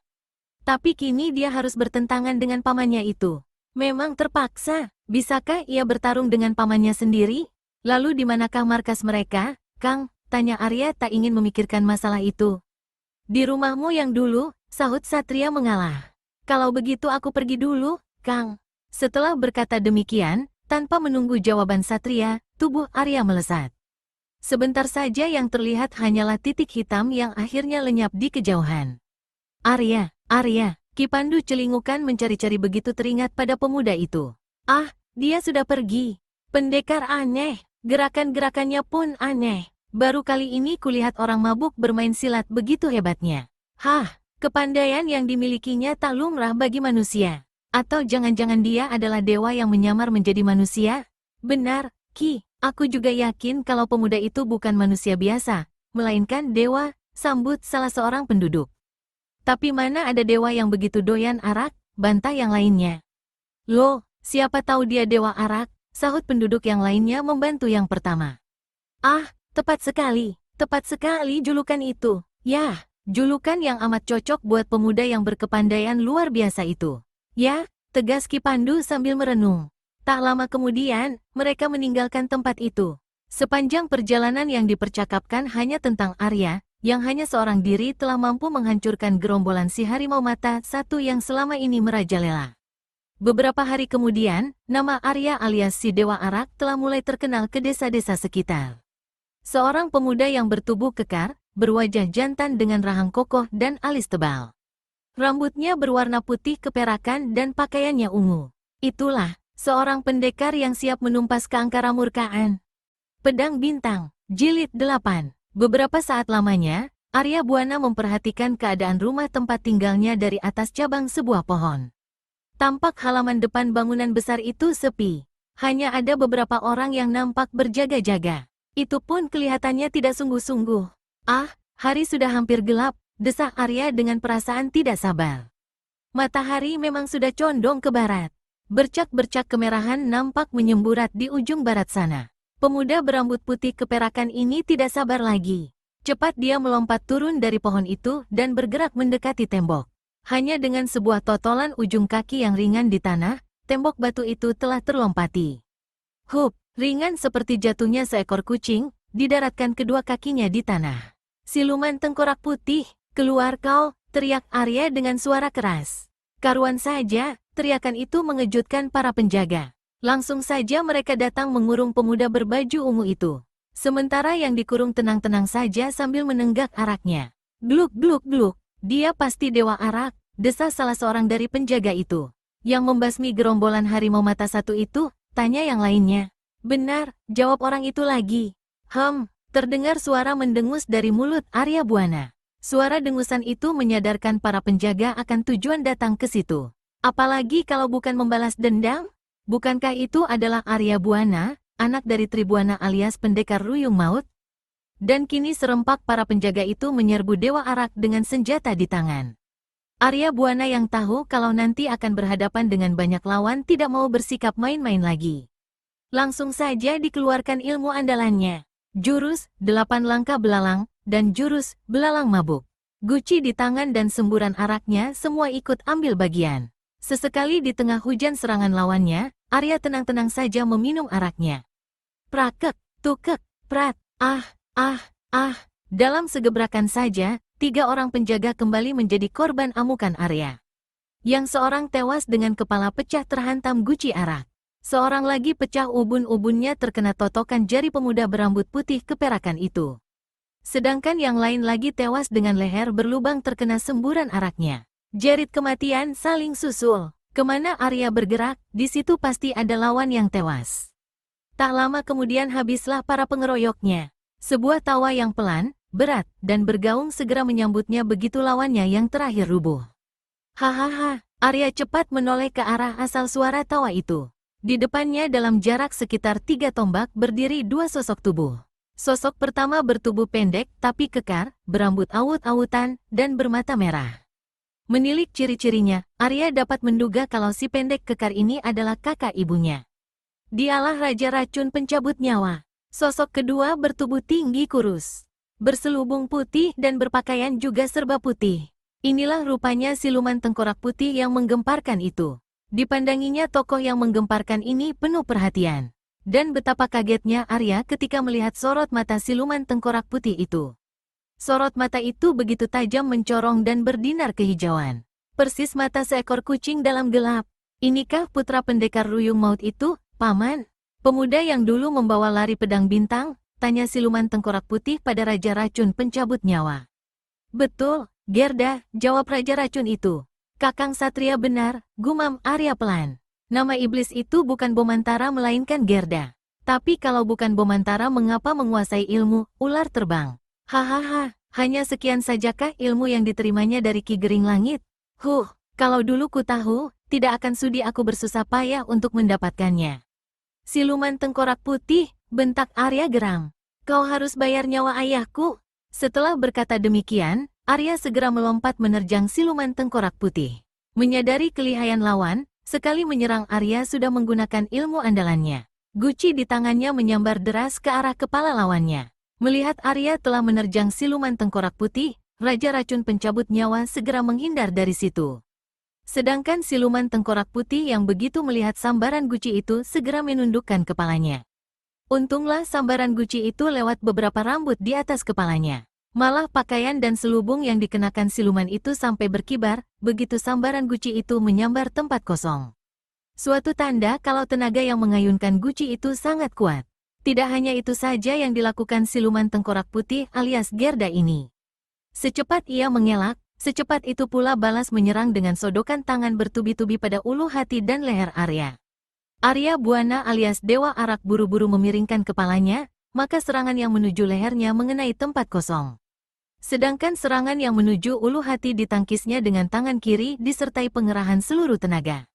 Tapi kini dia harus bertentangan dengan pamannya itu. Memang terpaksa, bisakah ia bertarung dengan pamannya sendiri? Lalu di manakah markas mereka, Kang? Tanya Arya tak ingin memikirkan masalah itu. Di rumahmu yang dulu, sahut Satria mengalah. Kalau begitu aku pergi dulu, Kang. Setelah berkata demikian, tanpa menunggu jawaban Satria, tubuh Arya melesat. Sebentar saja yang terlihat hanyalah titik hitam yang akhirnya lenyap di kejauhan. Arya, Ki Pandu celingukan mencari-cari begitu teringat pada pemuda itu. Ah, dia sudah pergi. Pendekar aneh, gerakan-gerakannya pun aneh. Baru kali ini kulihat orang mabuk bermain silat begitu hebatnya. Hah, kepandaian yang dimilikinya tak lumrah bagi manusia. Atau jangan-jangan dia adalah dewa yang menyamar menjadi manusia? Benar, Ki, aku juga yakin kalau pemuda itu bukan manusia biasa, melainkan dewa, sambut salah seorang penduduk. Tapi mana ada dewa yang begitu doyan arak, bantah yang lainnya. Loh, siapa tahu dia dewa arak, sahut penduduk yang lainnya membantu yang pertama. Ah, tepat sekali julukan itu. Yah, julukan yang amat cocok buat pemuda yang berkepandaian luar biasa itu. Ya, tegas Ki Pandu sambil merenung. Tak lama kemudian, mereka meninggalkan tempat itu. Sepanjang perjalanan yang dipercakapkan hanya tentang Arya, yang hanya seorang diri telah mampu menghancurkan gerombolan si harimau mata satu yang selama ini merajalela. Beberapa hari kemudian, nama Arya alias si Dewa Arak telah mulai terkenal ke desa-desa sekitar. Seorang pemuda yang bertubuh kekar, berwajah jantan dengan rahang kokoh dan alis tebal. Rambutnya berwarna putih keperakan dan pakaiannya ungu. Itulah, seorang pendekar yang siap menumpas keangkaramurkaan. Pedang Bintang, Jilid 8. Beberapa saat lamanya, Arya Buana memperhatikan keadaan rumah tempat tinggalnya dari atas cabang sebuah pohon. Tampak halaman depan bangunan besar itu sepi. Hanya ada beberapa orang yang nampak berjaga-jaga. Itu pun kelihatannya tidak sungguh-sungguh. Ah, hari sudah hampir gelap, desah Arya dengan perasaan tidak sabar. Matahari memang sudah condong ke barat. Bercak-bercak kemerahan nampak menyemburat di ujung barat sana. Pemuda berambut putih keperakan ini tidak sabar lagi. Cepat dia melompat turun dari pohon itu dan bergerak mendekati tembok. Hanya dengan sebuah totolan ujung kaki yang ringan di tanah, tembok batu itu telah terlompati. Hup! Ringan seperti jatuhnya seekor kucing, didaratkan kedua kakinya di tanah. Siluman tengkorak putih, keluar kau, teriak Arya dengan suara keras. Karuan saja, teriakan itu mengejutkan para penjaga. Langsung saja mereka datang mengurung pemuda berbaju ungu itu. Sementara yang dikurung tenang-tenang saja sambil menenggak araknya. Gluk gluk gluk, dia pasti Dewa Arak, desah salah seorang dari penjaga itu. Yang membasmi gerombolan harimau mata satu itu, tanya yang lainnya. Benar, jawab orang itu lagi. Terdengar suara mendengus dari mulut Arya Buana. Suara dengusan itu menyadarkan para penjaga akan tujuan datang ke situ. Apalagi kalau bukan membalas dendam? Bukankah itu adalah Arya Buana, anak dari Tribuana alias pendekar Ruyung Maut? Dan kini serempak para penjaga itu menyerbu Dewa Arak dengan senjata di tangan. Arya Buana yang tahu kalau nanti akan berhadapan dengan banyak lawan tidak mau bersikap main-main lagi. Langsung saja dikeluarkan ilmu andalannya. Jurus 8 langkah belalang dan jurus belalang mabuk. Guci di tangan dan semburan araknya semua ikut ambil bagian. Sesekali di tengah hujan serangan lawannya, Arya tenang-tenang saja meminum araknya. Prakek, tukek, prat, ah. Dalam segebrakan saja, 3 orang penjaga kembali menjadi korban amukan Arya. Yang seorang tewas dengan kepala pecah terhantam guci arak. Seorang lagi pecah ubun-ubunnya terkena totokan jari pemuda berambut putih keperakan itu. Sedangkan yang lain lagi tewas dengan leher berlubang terkena semburan araknya. Jerit kematian saling susul. Kemana Arya bergerak, di situ pasti ada lawan yang tewas. Tak lama kemudian habislah para pengeroyoknya. Sebuah tawa yang pelan, berat, dan bergaung segera menyambutnya begitu lawannya yang terakhir rubuh. Hahaha, Arya cepat menoleh ke arah asal suara tawa itu. Di depannya dalam jarak sekitar 3 tombak berdiri 2 sosok tubuh. Sosok pertama bertubuh pendek tapi kekar, berambut awut-awutan, dan bermata merah. Menilik ciri-cirinya, Arya dapat menduga kalau si pendek kekar ini adalah kakak ibunya. Dialah Raja Racun Pencabut Nyawa. Sosok kedua bertubuh tinggi kurus, berselubung putih dan berpakaian juga serba putih. Inilah rupanya siluman tengkorak putih yang menggemparkan itu. Dipandanginya tokoh yang menggemparkan ini penuh perhatian. Dan betapa kagetnya Arya ketika melihat sorot mata siluman tengkorak putih itu. Sorot mata itu begitu tajam mencorong dan berdinar kehijauan. Persis mata seekor kucing dalam gelap. Inikah putra pendekar Ruyung Maut itu, Paman? Pemuda yang dulu membawa lari pedang bintang, tanya siluman tengkorak putih pada Raja Racun Pencabut Nyawa. Betul, Gerda, jawab Raja Racun itu. Kakang Satria benar, gumam Arya pelan. Nama iblis itu bukan Bomantara melainkan Gerda. Tapi kalau bukan Bomantara mengapa menguasai ilmu ular terbang? Hahaha, hanya sekian sajakah ilmu yang diterimanya dari Ki Gering Langit? Kalau dulu ku tahu, tidak akan sudi aku bersusah payah untuk mendapatkannya. Siluman tengkorak putih, bentak Arya geram. Kau harus bayar nyawa ayahku. Setelah berkata demikian, Arya segera melompat menerjang siluman tengkorak putih. Menyadari kelihayan lawan, sekali menyerang Arya sudah menggunakan ilmu andalannya. Guci di tangannya menyambar deras ke arah kepala lawannya. Melihat Arya telah menerjang siluman tengkorak putih, Raja Racun Pencabut Nyawa segera menghindar dari situ. Sedangkan siluman tengkorak putih yang begitu melihat sambaran guci itu segera menundukkan kepalanya. Untunglah sambaran guci itu lewat beberapa rambut di atas kepalanya. Malah pakaian dan selubung yang dikenakan siluman itu sampai berkibar, begitu sambaran guci itu menyambar tempat kosong. Suatu tanda kalau tenaga yang mengayunkan guci itu sangat kuat. Tidak hanya itu saja yang dilakukan siluman tengkorak putih alias Gerda ini. Secepat ia mengelak, secepat itu pula balas menyerang dengan sodokan tangan bertubi-tubi pada ulu hati dan leher Arya. Arya Buana alias Dewa Arak buru-buru memiringkan kepalanya, maka serangan yang menuju lehernya mengenai tempat kosong. Sedangkan serangan yang menuju ulu hati ditangkisnya dengan tangan kiri disertai pengerahan seluruh tenaga.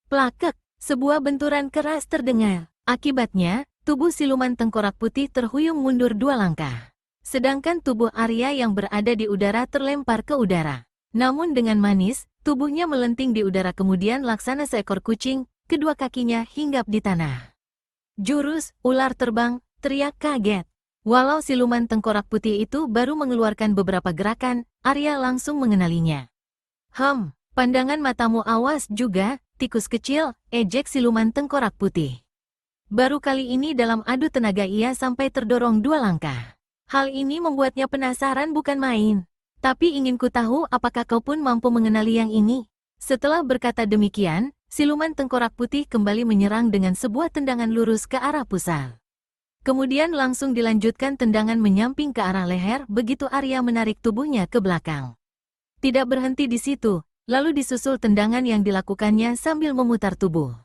Plakek, sebuah benturan keras terdengar. Akibatnya, tubuh siluman tengkorak putih terhuyung mundur 2 langkah. Sedangkan tubuh Arya yang berada di udara terlempar ke udara. Namun dengan manis, tubuhnya melenting di udara kemudian laksana seekor kucing, kedua kakinya hinggap di tanah. Jurus, ular terbang, teriak kaget. Walau siluman tengkorak putih itu baru mengeluarkan beberapa gerakan, Arya langsung mengenalinya. Pandangan matamu awas juga, tikus kecil, ejek siluman tengkorak putih. Baru kali ini dalam adu tenaga ia sampai terdorong 2 langkah. Hal ini membuatnya penasaran bukan main. Tapi ingin ku tahu apakah kau pun mampu mengenali yang ini. Setelah berkata demikian, siluman tengkorak putih kembali menyerang dengan sebuah tendangan lurus ke arah pusar. Kemudian langsung dilanjutkan tendangan menyamping ke arah leher begitu Arya menarik tubuhnya ke belakang. Tidak berhenti di situ, lalu disusul tendangan yang dilakukannya sambil memutar tubuh.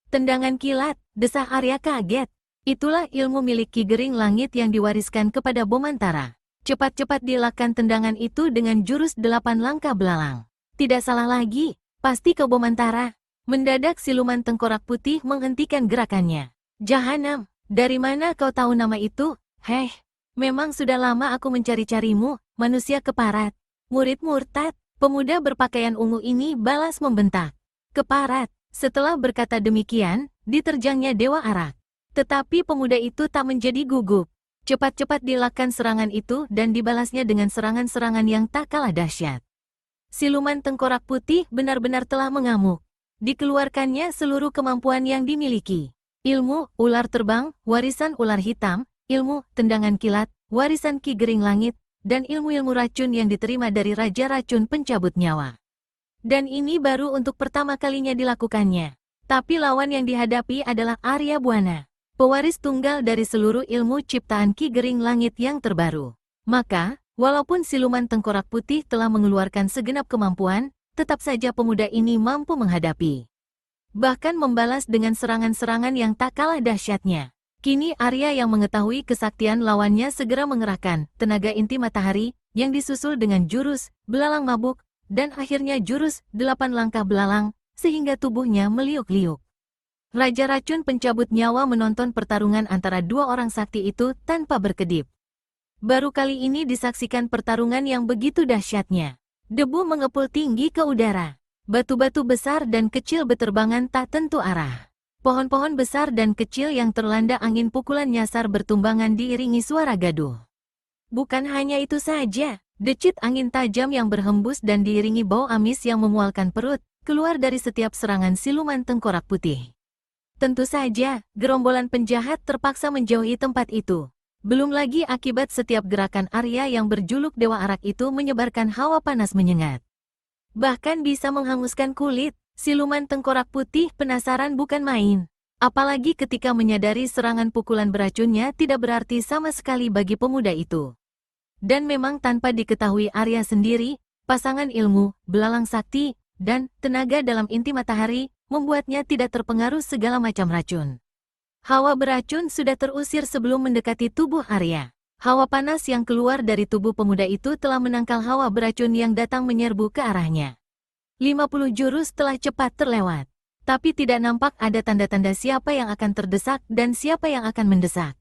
Tendangan kilat, desah Arya kaget. Itulah ilmu milik Ki Gering Langit yang diwariskan kepada Bomantara. Cepat-cepat dilakukan tendangan itu dengan jurus 8 langkah belalang. Tidak salah lagi, Pasti kau Bomantara. Mendadak siluman tengkorak putih menghentikan gerakannya. Jahanam, dari mana kau tahu nama itu? Heh, memang sudah lama aku mencari-carimu, manusia keparat. Murid murtad, pemuda berpakaian ungu ini balas membentak. Keparat, setelah berkata demikian, diterjangnya Dewa Arak. Tetapi pemuda itu tak menjadi gugup. Cepat-cepat dilakukan serangan itu dan dibalasnya dengan serangan-serangan yang tak kalah dahsyat. Siluman tengkorak putih benar-benar telah mengamuk. Dikeluarkannya seluruh kemampuan yang dimiliki. Ilmu, ular terbang, warisan ular hitam, ilmu, tendangan kilat, warisan Ki Gering Langit, dan ilmu-ilmu racun yang diterima dari Raja Racun Pencabut Nyawa. Dan ini baru untuk pertama kalinya dilakukannya. Tapi lawan yang dihadapi adalah Arya Buana, pewaris tunggal dari seluruh ilmu ciptaan Ki Gering Langit yang terbaru. Maka, walaupun siluman tengkorak putih telah mengeluarkan segenap kemampuan, tetap saja pemuda ini mampu menghadapi. Bahkan membalas dengan serangan-serangan yang tak kalah dahsyatnya. Kini Arya yang mengetahui kesaktian lawannya segera mengerahkan tenaga inti matahari yang disusul dengan jurus belalang mabuk dan akhirnya jurus 8 langkah belalang sehingga tubuhnya meliuk-liuk. Raja Racun Pencabut Nyawa menonton pertarungan antara dua orang sakti itu tanpa berkedip. Baru kali ini disaksikan pertarungan yang begitu dahsyatnya. Debu mengepul tinggi ke udara. Batu-batu besar dan kecil beterbangan tak tentu arah. Pohon-pohon besar dan kecil yang terlanda angin pukulan nyasar bertumbangan diiringi suara gaduh. Bukan hanya itu saja, decit angin tajam yang berhembus dan diiringi bau amis yang memualkan perut, keluar dari setiap serangan siluman tengkorak putih. Tentu saja, gerombolan penjahat terpaksa menjauhi tempat itu. Belum lagi akibat setiap gerakan Arya yang berjuluk Dewa Arak itu menyebarkan hawa panas menyengat. Bahkan bisa menghanguskan kulit, siluman tengkorak putih penasaran bukan main. Apalagi ketika menyadari serangan pukulan beracunnya tidak berarti sama sekali bagi pemuda itu. Dan memang tanpa diketahui Arya sendiri, pasangan ilmu, belalang sakti, dan tenaga dalam inti matahari, membuatnya tidak terpengaruh segala macam racun. Hawa beracun sudah terusir sebelum mendekati tubuh Arya. Hawa panas yang keluar dari tubuh pemuda itu telah menangkal hawa beracun yang datang menyerbu ke arahnya. 50 jurus telah cepat terlewat. Tapi tidak nampak ada tanda-tanda siapa yang akan terdesak dan siapa yang akan mendesak.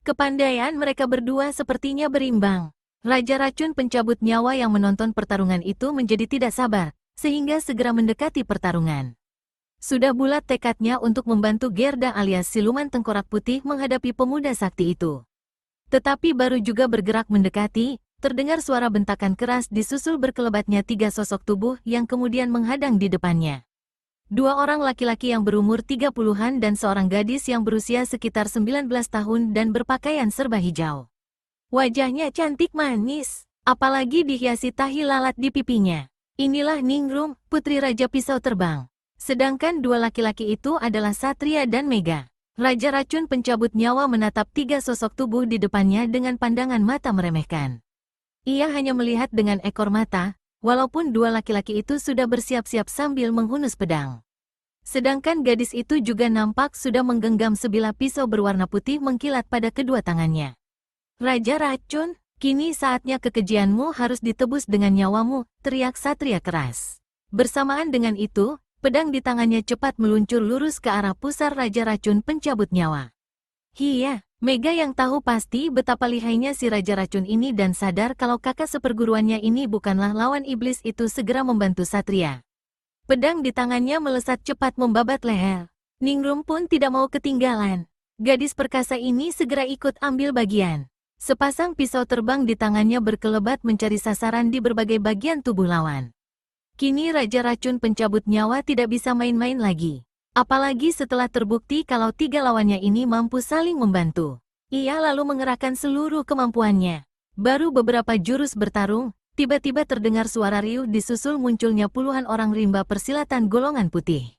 Kepandaian mereka berdua sepertinya berimbang. Raja Racun Pencabut Nyawa yang menonton pertarungan itu menjadi tidak sabar, sehingga segera mendekati pertarungan. Sudah bulat tekadnya untuk membantu Gerda alias siluman tengkorak putih menghadapi pemuda sakti itu. Tetapi baru juga bergerak mendekati, terdengar suara bentakan keras disusul berkelebatnya 3 sosok tubuh yang kemudian menghadang di depannya. 2 orang laki-laki yang berumur 30-an dan seorang gadis yang berusia sekitar 19 tahun dan berpakaian serba hijau. Wajahnya cantik manis, apalagi dihiasi tahi lalat di pipinya. Inilah Ningrum, putri Raja Pisau Terbang. Sedangkan 2 laki-laki itu adalah Satria dan Mega. Raja Racun Pencabut Nyawa menatap 3 sosok tubuh di depannya dengan pandangan mata meremehkan. Ia hanya melihat dengan ekor mata, walaupun 2 laki-laki itu sudah bersiap-siap sambil menghunus pedang. Sedangkan gadis itu juga nampak sudah menggenggam sebilah pisau berwarna putih mengkilat pada kedua tangannya. Raja Racun, kini saatnya kekejianmu harus ditebus dengan nyawamu, teriak Satria keras. Bersamaan dengan itu, pedang di tangannya cepat meluncur lurus ke arah pusar Raja Racun Pencabut Nyawa. Hiya, Mega yang tahu pasti betapa lihainya si Raja Racun ini dan sadar kalau kakak seperguruannya ini bukanlah lawan iblis itu segera membantu Satria. Pedang di tangannya melesat cepat membabat leher. Ningrum pun tidak mau ketinggalan. Gadis perkasa ini segera ikut ambil bagian. Sepasang pisau terbang di tangannya berkelebat mencari sasaran di berbagai bagian tubuh lawan. Kini Raja Racun Pencabut Nyawa tidak bisa main-main lagi. Apalagi setelah terbukti kalau 3 lawannya ini mampu saling membantu. Ia lalu mengerahkan seluruh kemampuannya. Baru beberapa jurus bertarung, tiba-tiba terdengar suara riuh disusul munculnya puluhan orang rimba persilatan golongan putih.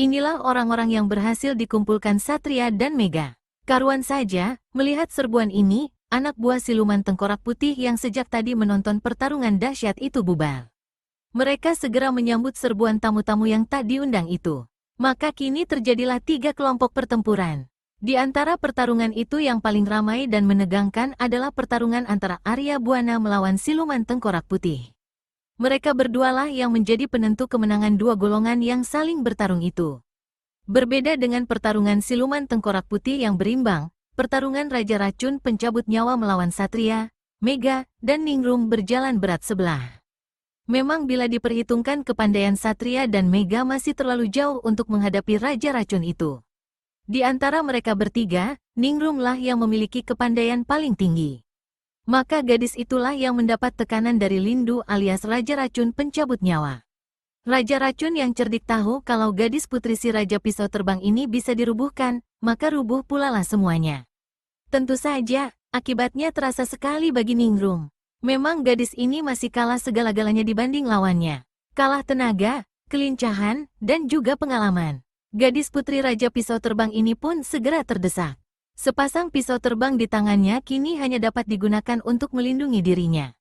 Inilah orang-orang yang berhasil dikumpulkan Satria dan Mega. Karuan saja, melihat serbuan ini, anak buah siluman tengkorak putih yang sejak tadi menonton pertarungan dahsyat itu bubar. Mereka segera menyambut serbuan tamu-tamu yang tak diundang itu. Maka kini terjadilah 3 kelompok pertempuran. Di antara pertarungan itu yang paling ramai dan menegangkan adalah pertarungan antara Arya Buana melawan siluman tengkorak putih. Mereka berdualah yang menjadi penentu kemenangan dua golongan yang saling bertarung itu. Berbeda dengan pertarungan siluman tengkorak putih yang berimbang, pertarungan Raja Racun pencabut nyawa melawan Satria, Mega, dan Ningrum berjalan berat sebelah. Memang bila diperhitungkan kepandaian Satria dan Mega masih terlalu jauh untuk menghadapi Raja Racun itu. Di antara mereka bertiga, Ningrumlah yang memiliki kepandaian paling tinggi. Maka gadis itulah yang mendapat tekanan dari Lindu alias Raja Racun pencabut nyawa. Raja Racun yang cerdik tahu kalau gadis putri si Raja Pisau Terbang ini bisa dirubuhkan, maka rubuh pulalah semuanya. Tentu saja, akibatnya terasa sekali bagi Ningrum. Memang gadis ini masih kalah segala-galanya dibanding lawannya. Kalah tenaga, kelincahan, dan juga pengalaman. Gadis putri Raja Pisau Terbang ini pun segera terdesak. Sepasang pisau terbang di tangannya kini hanya dapat digunakan untuk melindungi dirinya.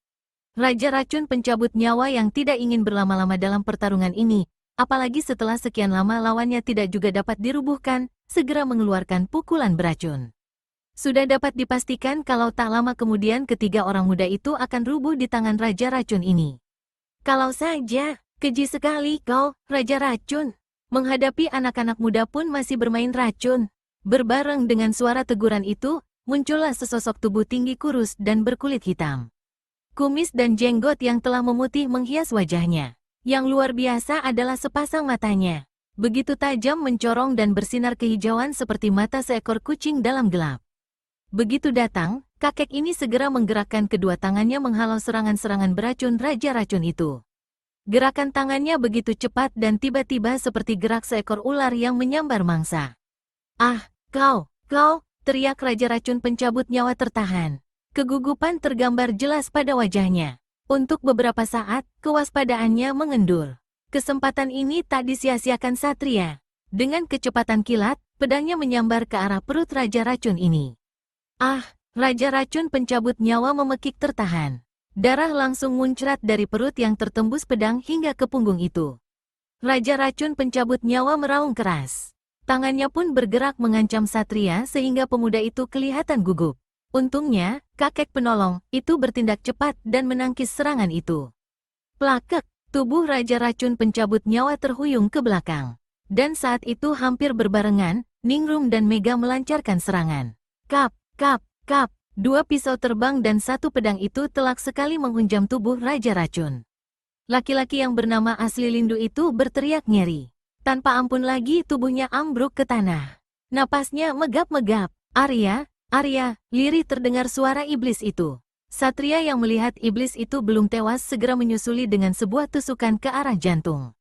Raja Racun pencabut nyawa yang tidak ingin berlama-lama dalam pertarungan ini, apalagi setelah sekian lama lawannya tidak juga dapat dirubuhkan, segera mengeluarkan pukulan beracun. Sudah dapat dipastikan kalau tak lama kemudian ketiga orang muda itu akan rubuh di tangan Raja Racun ini. Kalau saja, keji sekali kau, Raja Racun. Menghadapi anak-anak muda pun masih bermain racun. Berbareng dengan suara teguran itu, muncullah sesosok tubuh tinggi kurus dan berkulit hitam. Kumis dan jenggot yang telah memutih menghias wajahnya. Yang luar biasa adalah sepasang matanya. Begitu tajam mencorong dan bersinar kehijauan seperti mata seekor kucing dalam gelap. Begitu datang, kakek ini segera menggerakkan kedua tangannya menghalau serangan-serangan beracun Raja Racun itu. Gerakan tangannya begitu cepat dan tiba-tiba seperti gerak seekor ular yang menyambar mangsa. "Ah, kau!" teriak Raja Racun pencabut nyawa tertahan. Kegugupan tergambar jelas pada wajahnya. Untuk beberapa saat, kewaspadaannya mengendur. Kesempatan ini tak disia-siakan Satria. Dengan kecepatan kilat, pedangnya menyambar ke arah perut Raja Racun ini. Ah, Raja Racun pencabut nyawa memekik tertahan. Darah langsung muncrat dari perut yang tertembus pedang hingga ke punggung itu. Raja Racun pencabut nyawa meraung keras. Tangannya pun bergerak mengancam Satria sehingga pemuda itu kelihatan gugup. Untungnya, kakek penolong itu bertindak cepat dan menangkis serangan itu. Plakek, tubuh Raja Racun pencabut nyawa terhuyung ke belakang. Dan saat itu hampir berbarengan, Ningrum dan Mega melancarkan serangan. Kap. Dua pisau terbang dan satu pedang itu telak sekali menghunjam tubuh Raja Racun. Laki-laki yang bernama asli Lindu itu berteriak nyeri. Tanpa ampun lagi tubuhnya ambruk ke tanah. Napasnya megap-megap. Arya, lirih terdengar suara iblis itu. Satria yang melihat iblis itu belum tewas segera menyusuli dengan sebuah tusukan ke arah jantung.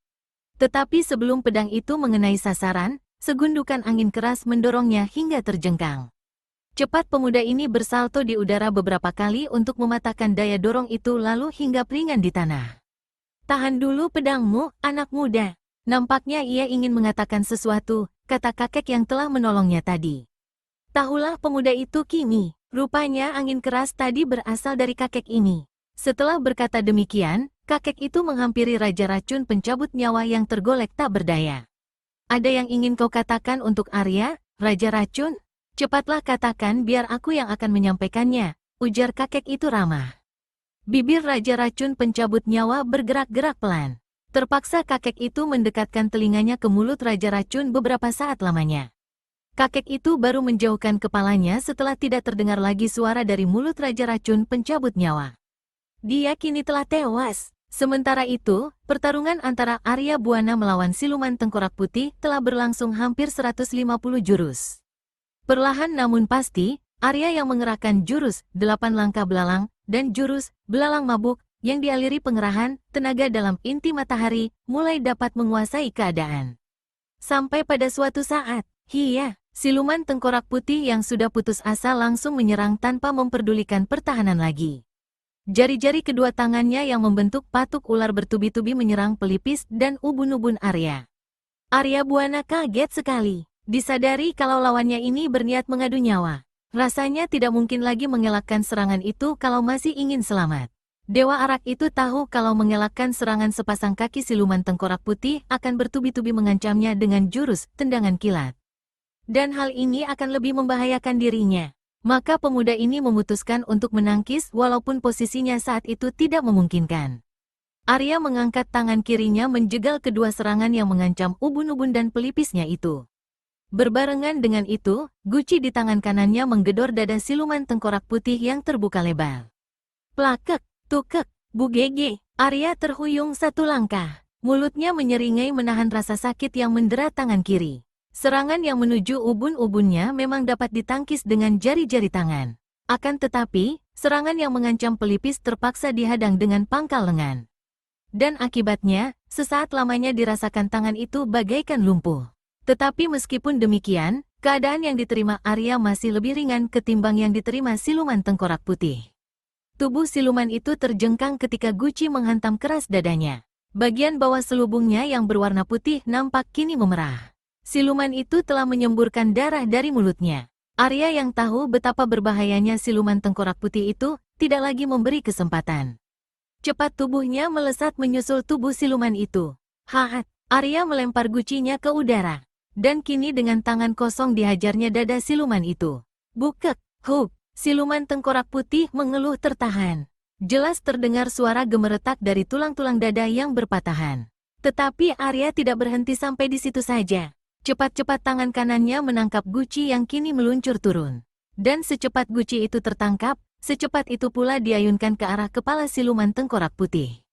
Tetapi sebelum pedang itu mengenai sasaran, segundukan angin keras mendorongnya hingga terjengkang. Cepat pemuda ini bersalto di udara beberapa kali untuk mematahkan daya dorong itu lalu hinggap ringan di tanah. "Tahan dulu pedangmu, anak muda." Nampaknya ia ingin mengatakan sesuatu, kata kakek yang telah menolongnya tadi. Tahulah pemuda itu kini, rupanya angin keras tadi berasal dari kakek ini. Setelah berkata demikian, kakek itu menghampiri Raja Racun pencabut nyawa yang tergolek tak berdaya. "Ada yang ingin kau katakan untuk Arya, Raja Racun? Cepatlah katakan biar aku yang akan menyampaikannya," ujar kakek itu ramah. Bibir Raja Racun pencabut nyawa bergerak-gerak pelan. Terpaksa kakek itu mendekatkan telinganya ke mulut Raja Racun beberapa saat lamanya. Kakek itu baru menjauhkan kepalanya setelah tidak terdengar lagi suara dari mulut Raja Racun pencabut nyawa. Dia kini telah tewas. Sementara itu, pertarungan antara Arya Buana melawan siluman tengkorak putih telah berlangsung hampir 150 jurus. Perlahan namun pasti, Arya yang mengerahkan jurus 8 langkah belalang dan jurus belalang mabuk yang dialiri pengerahan tenaga dalam inti matahari mulai dapat menguasai keadaan. Sampai pada suatu saat, siluman tengkorak putih yang sudah putus asa langsung menyerang tanpa memperdulikan pertahanan lagi. Jari-jari kedua tangannya yang membentuk patuk ular bertubi-tubi menyerang pelipis dan ubun-ubun Arya. Arya Buana kaget sekali. Disadari kalau lawannya ini berniat mengadu nyawa. Rasanya tidak mungkin lagi mengelakkan serangan itu kalau masih ingin selamat. Dewa Arak itu tahu kalau mengelakkan serangan sepasang kaki siluman tengkorak putih akan bertubi-tubi mengancamnya dengan jurus tendangan kilat. Dan hal ini akan lebih membahayakan dirinya. Maka pemuda ini memutuskan untuk menangkis walaupun posisinya saat itu tidak memungkinkan. Arya mengangkat tangan kirinya menjegal kedua serangan yang mengancam ubun-ubun dan pelipisnya itu. Berbarengan dengan itu, guci di tangan kanannya menggedor dada siluman tengkorak putih yang terbuka lebar. Plakek, tukek, bugege, Arya terhuyung satu langkah. Mulutnya menyeringai menahan rasa sakit yang mendera tangan kiri. Serangan yang menuju ubun-ubunnya memang dapat ditangkis dengan jari-jari tangan. Akan tetapi, serangan yang mengancam pelipis terpaksa dihadang dengan pangkal lengan. Dan akibatnya, sesaat lamanya dirasakan tangan itu bagaikan lumpuh. Tetapi meskipun demikian, keadaan yang diterima Arya masih lebih ringan ketimbang yang diterima siluman tengkorak putih. Tubuh siluman itu terjengkang ketika guci menghantam keras dadanya. Bagian bawah selubungnya yang berwarna putih nampak kini memerah. Siluman itu telah menyemburkan darah dari mulutnya. Arya yang tahu betapa berbahayanya siluman tengkorak putih itu, tidak lagi memberi kesempatan. Cepat tubuhnya melesat menyusul tubuh siluman itu. Haat, Arya melempar gucinya ke udara. Dan kini dengan tangan kosong dihajarnya dada siluman itu. Bukek, huk, siluman tengkorak putih mengeluh tertahan. Jelas terdengar suara gemeretak dari tulang-tulang dada yang berpatahan. Tetapi Arya tidak berhenti sampai di situ saja. Cepat-cepat tangan kanannya menangkap guci yang kini meluncur turun. Dan secepat guci itu tertangkap, secepat itu pula diayunkan ke arah kepala siluman tengkorak putih.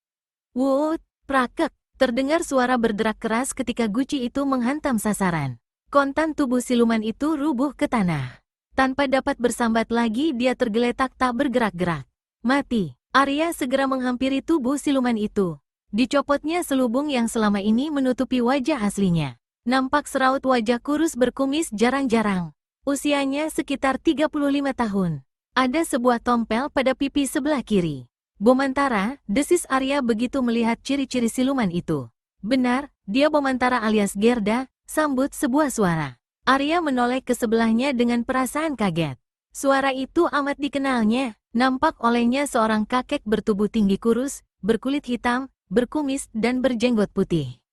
Wut, prakek. Terdengar suara berderak keras ketika guci itu menghantam sasaran. Kontan tubuh siluman itu rubuh ke tanah. Tanpa dapat bersambat lagi dia tergeletak tak bergerak-gerak. Mati. Arya segera menghampiri tubuh siluman itu. Dicopotnya selubung yang selama ini menutupi wajah aslinya. Nampak seraut wajah kurus berkumis jarang-jarang. Usianya sekitar 35 tahun. Ada sebuah tompel pada pipi sebelah kiri. Bomantara, desis Arya begitu melihat ciri-ciri siluman itu. Benar, dia Bomantara alias Gerda, sambut sebuah suara. Arya menoleh ke sebelahnya dengan perasaan kaget. Suara itu amat dikenalnya. Nampak olehnya seorang kakek bertubuh tinggi kurus, berkulit hitam, berkumis dan berjenggot putih.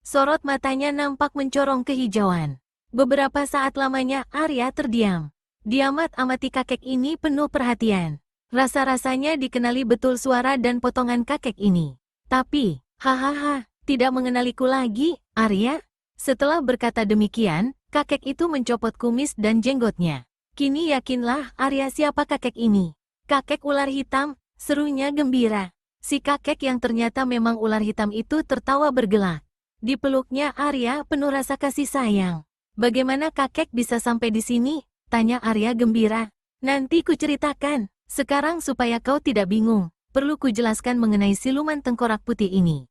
Sorot matanya nampak mencorong kehijauan. Beberapa saat lamanya Arya terdiam. Diamat-amati kakek ini penuh perhatian. Rasa-rasanya dikenali betul suara dan potongan kakek ini. Tapi, hahaha, tidak mengenaliku lagi, Arya? Setelah berkata demikian, kakek itu mencopot kumis dan jenggotnya. Kini yakinlah Arya siapa kakek ini. Kakek ular hitam, serunya gembira. Si kakek yang ternyata memang ular hitam itu tertawa bergelak. Dipeluknya Arya penuh rasa kasih sayang. Bagaimana kakek bisa sampai di sini? Tanya Arya gembira. Nanti kuceritakan. Sekarang supaya kau tidak bingung, perlu kujelaskan mengenai siluman tengkorak putih ini.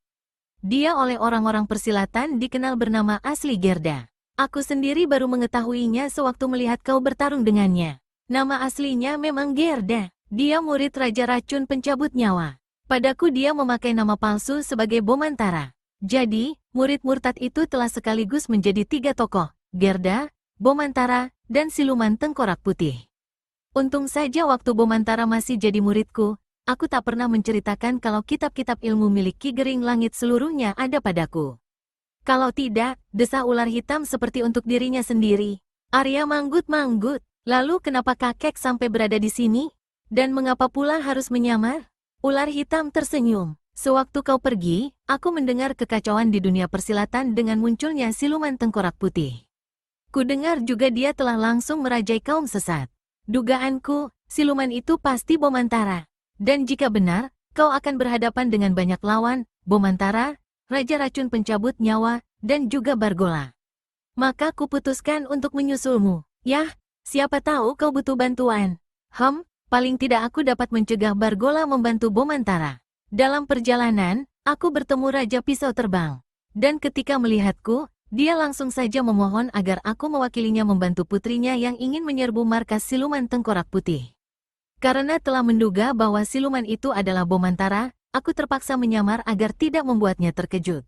Dia oleh orang-orang persilatan dikenal bernama asli Gerda. Aku sendiri baru mengetahuinya sewaktu melihat kau bertarung dengannya. Nama aslinya memang Gerda. Dia murid Raja Racun Pencabut Nyawa. Padaku dia memakai nama palsu sebagai Bomantara. Jadi, murid murtad itu telah sekaligus menjadi 3 tokoh, Gerda, Bomantara, dan siluman tengkorak putih. Untung saja waktu Bomantara masih jadi muridku, aku tak pernah menceritakan kalau kitab-kitab ilmu milik Ki Gering Langit seluruhnya ada padaku. Kalau tidak, desah ular hitam seperti untuk dirinya sendiri. Arya manggut-manggut. Lalu kenapa kakek sampai berada di sini? Dan mengapa pula harus menyamar? Ular hitam tersenyum. Sewaktu kau pergi, aku mendengar kekacauan di dunia persilatan dengan munculnya siluman tengkorak putih. Kudengar juga dia telah langsung merajai kaum sesat. Dugaanku, siluman itu pasti Bomantara. Dan jika benar, kau akan berhadapan dengan banyak lawan, Bomantara, Raja Racun Pencabut Nyawa, dan juga Bargola. Maka kuputuskan untuk menyusulmu. Yah, siapa tahu kau butuh bantuan. Paling tidak aku dapat mencegah Bargola membantu Bomantara. Dalam perjalanan, aku bertemu Raja Pisau Terbang. Dan ketika melihatku, dia langsung saja memohon agar aku mewakilinya membantu putrinya yang ingin menyerbu markas siluman tengkorak putih. Karena telah menduga bahwa siluman itu adalah Bomantara, aku terpaksa menyamar agar tidak membuatnya terkejut.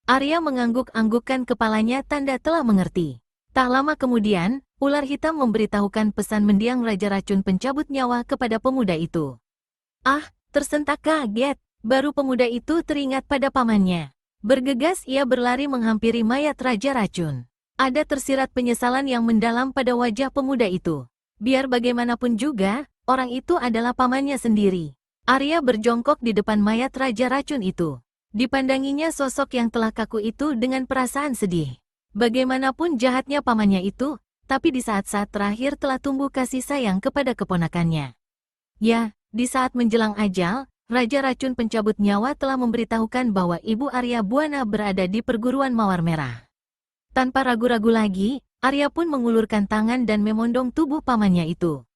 Arya mengangguk-anggukkan kepalanya tanda telah mengerti. Tak lama kemudian, ular hitam memberitahukan pesan mendiang Raja Racun Pencabut Nyawa kepada pemuda itu. Tersentak kaget, baru pemuda itu teringat pada pamannya. Bergegas ia berlari menghampiri mayat Raja Racun. Ada tersirat penyesalan yang mendalam pada wajah pemuda itu. Biar bagaimanapun juga, orang itu adalah pamannya sendiri. Arya berjongkok di depan mayat Raja Racun itu. Dipandanginya sosok yang telah kaku itu dengan perasaan sedih. Bagaimanapun jahatnya pamannya itu, tapi di saat-saat terakhir telah tumbuh kasih sayang kepada keponakannya. Ya, di saat menjelang ajal, Raja Racun pencabut nyawa telah memberitahukan bahwa Ibu Arya Buana berada di perguruan Mawar Merah. Tanpa ragu-ragu lagi, Arya pun mengulurkan tangan dan memondong tubuh pamannya itu.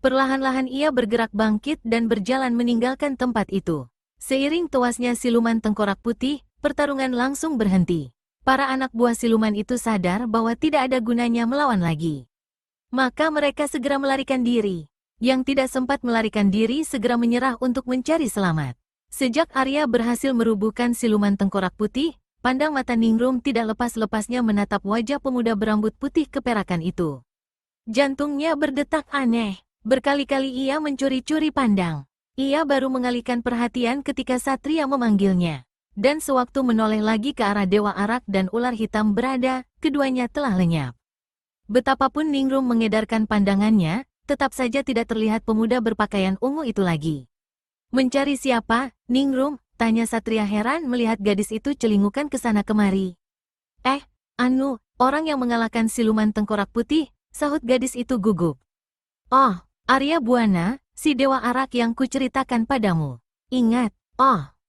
Perlahan-lahan ia bergerak bangkit dan berjalan meninggalkan tempat itu. Seiring tewasnya siluman tengkorak putih, pertarungan langsung berhenti. Para anak buah siluman itu sadar bahwa tidak ada gunanya melawan lagi. Maka mereka segera melarikan diri. Yang tidak sempat melarikan diri segera menyerah untuk mencari selamat. Sejak Arya berhasil merubuhkan siluman tengkorak putih, pandang mata Ningrum tidak lepas-lepasnya menatap wajah pemuda berambut putih keperakan itu. Jantungnya berdetak aneh. Berkali-kali ia mencuri-curi pandang. Ia baru mengalihkan perhatian ketika Satria memanggilnya. Dan sewaktu menoleh lagi ke arah Dewa Arak dan ular hitam berada, keduanya telah lenyap. Betapapun Ningrum mengedarkan pandangannya, tetap saja tidak terlihat pemuda berpakaian ungu itu lagi. Mencari siapa, Ningrum? Tanya Satria heran melihat gadis itu celingukan ke sana kemari. Orang yang mengalahkan siluman tengkorak putih, sahut gadis itu gugup. Oh, Arya Buana, si Dewa Arak yang kuceritakan padamu. Ingat,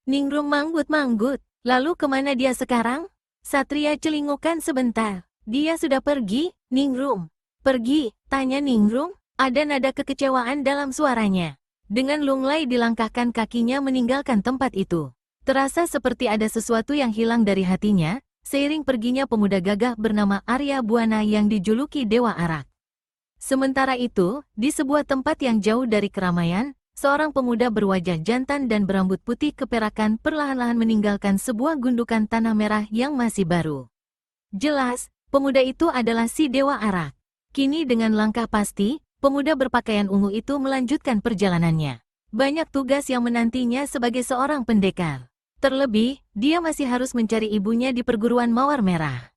Ningrum manggut-manggut. Lalu kemana dia sekarang? Satria celingukan sebentar. Dia sudah pergi, Ningrum. Pergi, tanya Ningrum. Ada nada kekecewaan dalam suaranya. Dengan lunglai dilangkahkan kakinya meninggalkan tempat itu. Terasa seperti ada sesuatu yang hilang dari hatinya, seiring perginya pemuda gagah bernama Arya Buana yang dijuluki Dewa Arak. Sementara itu, di sebuah tempat yang jauh dari keramaian, seorang pemuda berwajah jantan dan berambut putih keperakan perlahan-lahan meninggalkan sebuah gundukan tanah merah yang masih baru. Jelas, pemuda itu adalah si Dewa Arak. Kini dengan langkah pasti, pemuda berpakaian ungu itu melanjutkan perjalanannya. Banyak tugas yang menantinya sebagai seorang pendekar. Terlebih, dia masih harus mencari ibunya di perguruan Mawar Merah.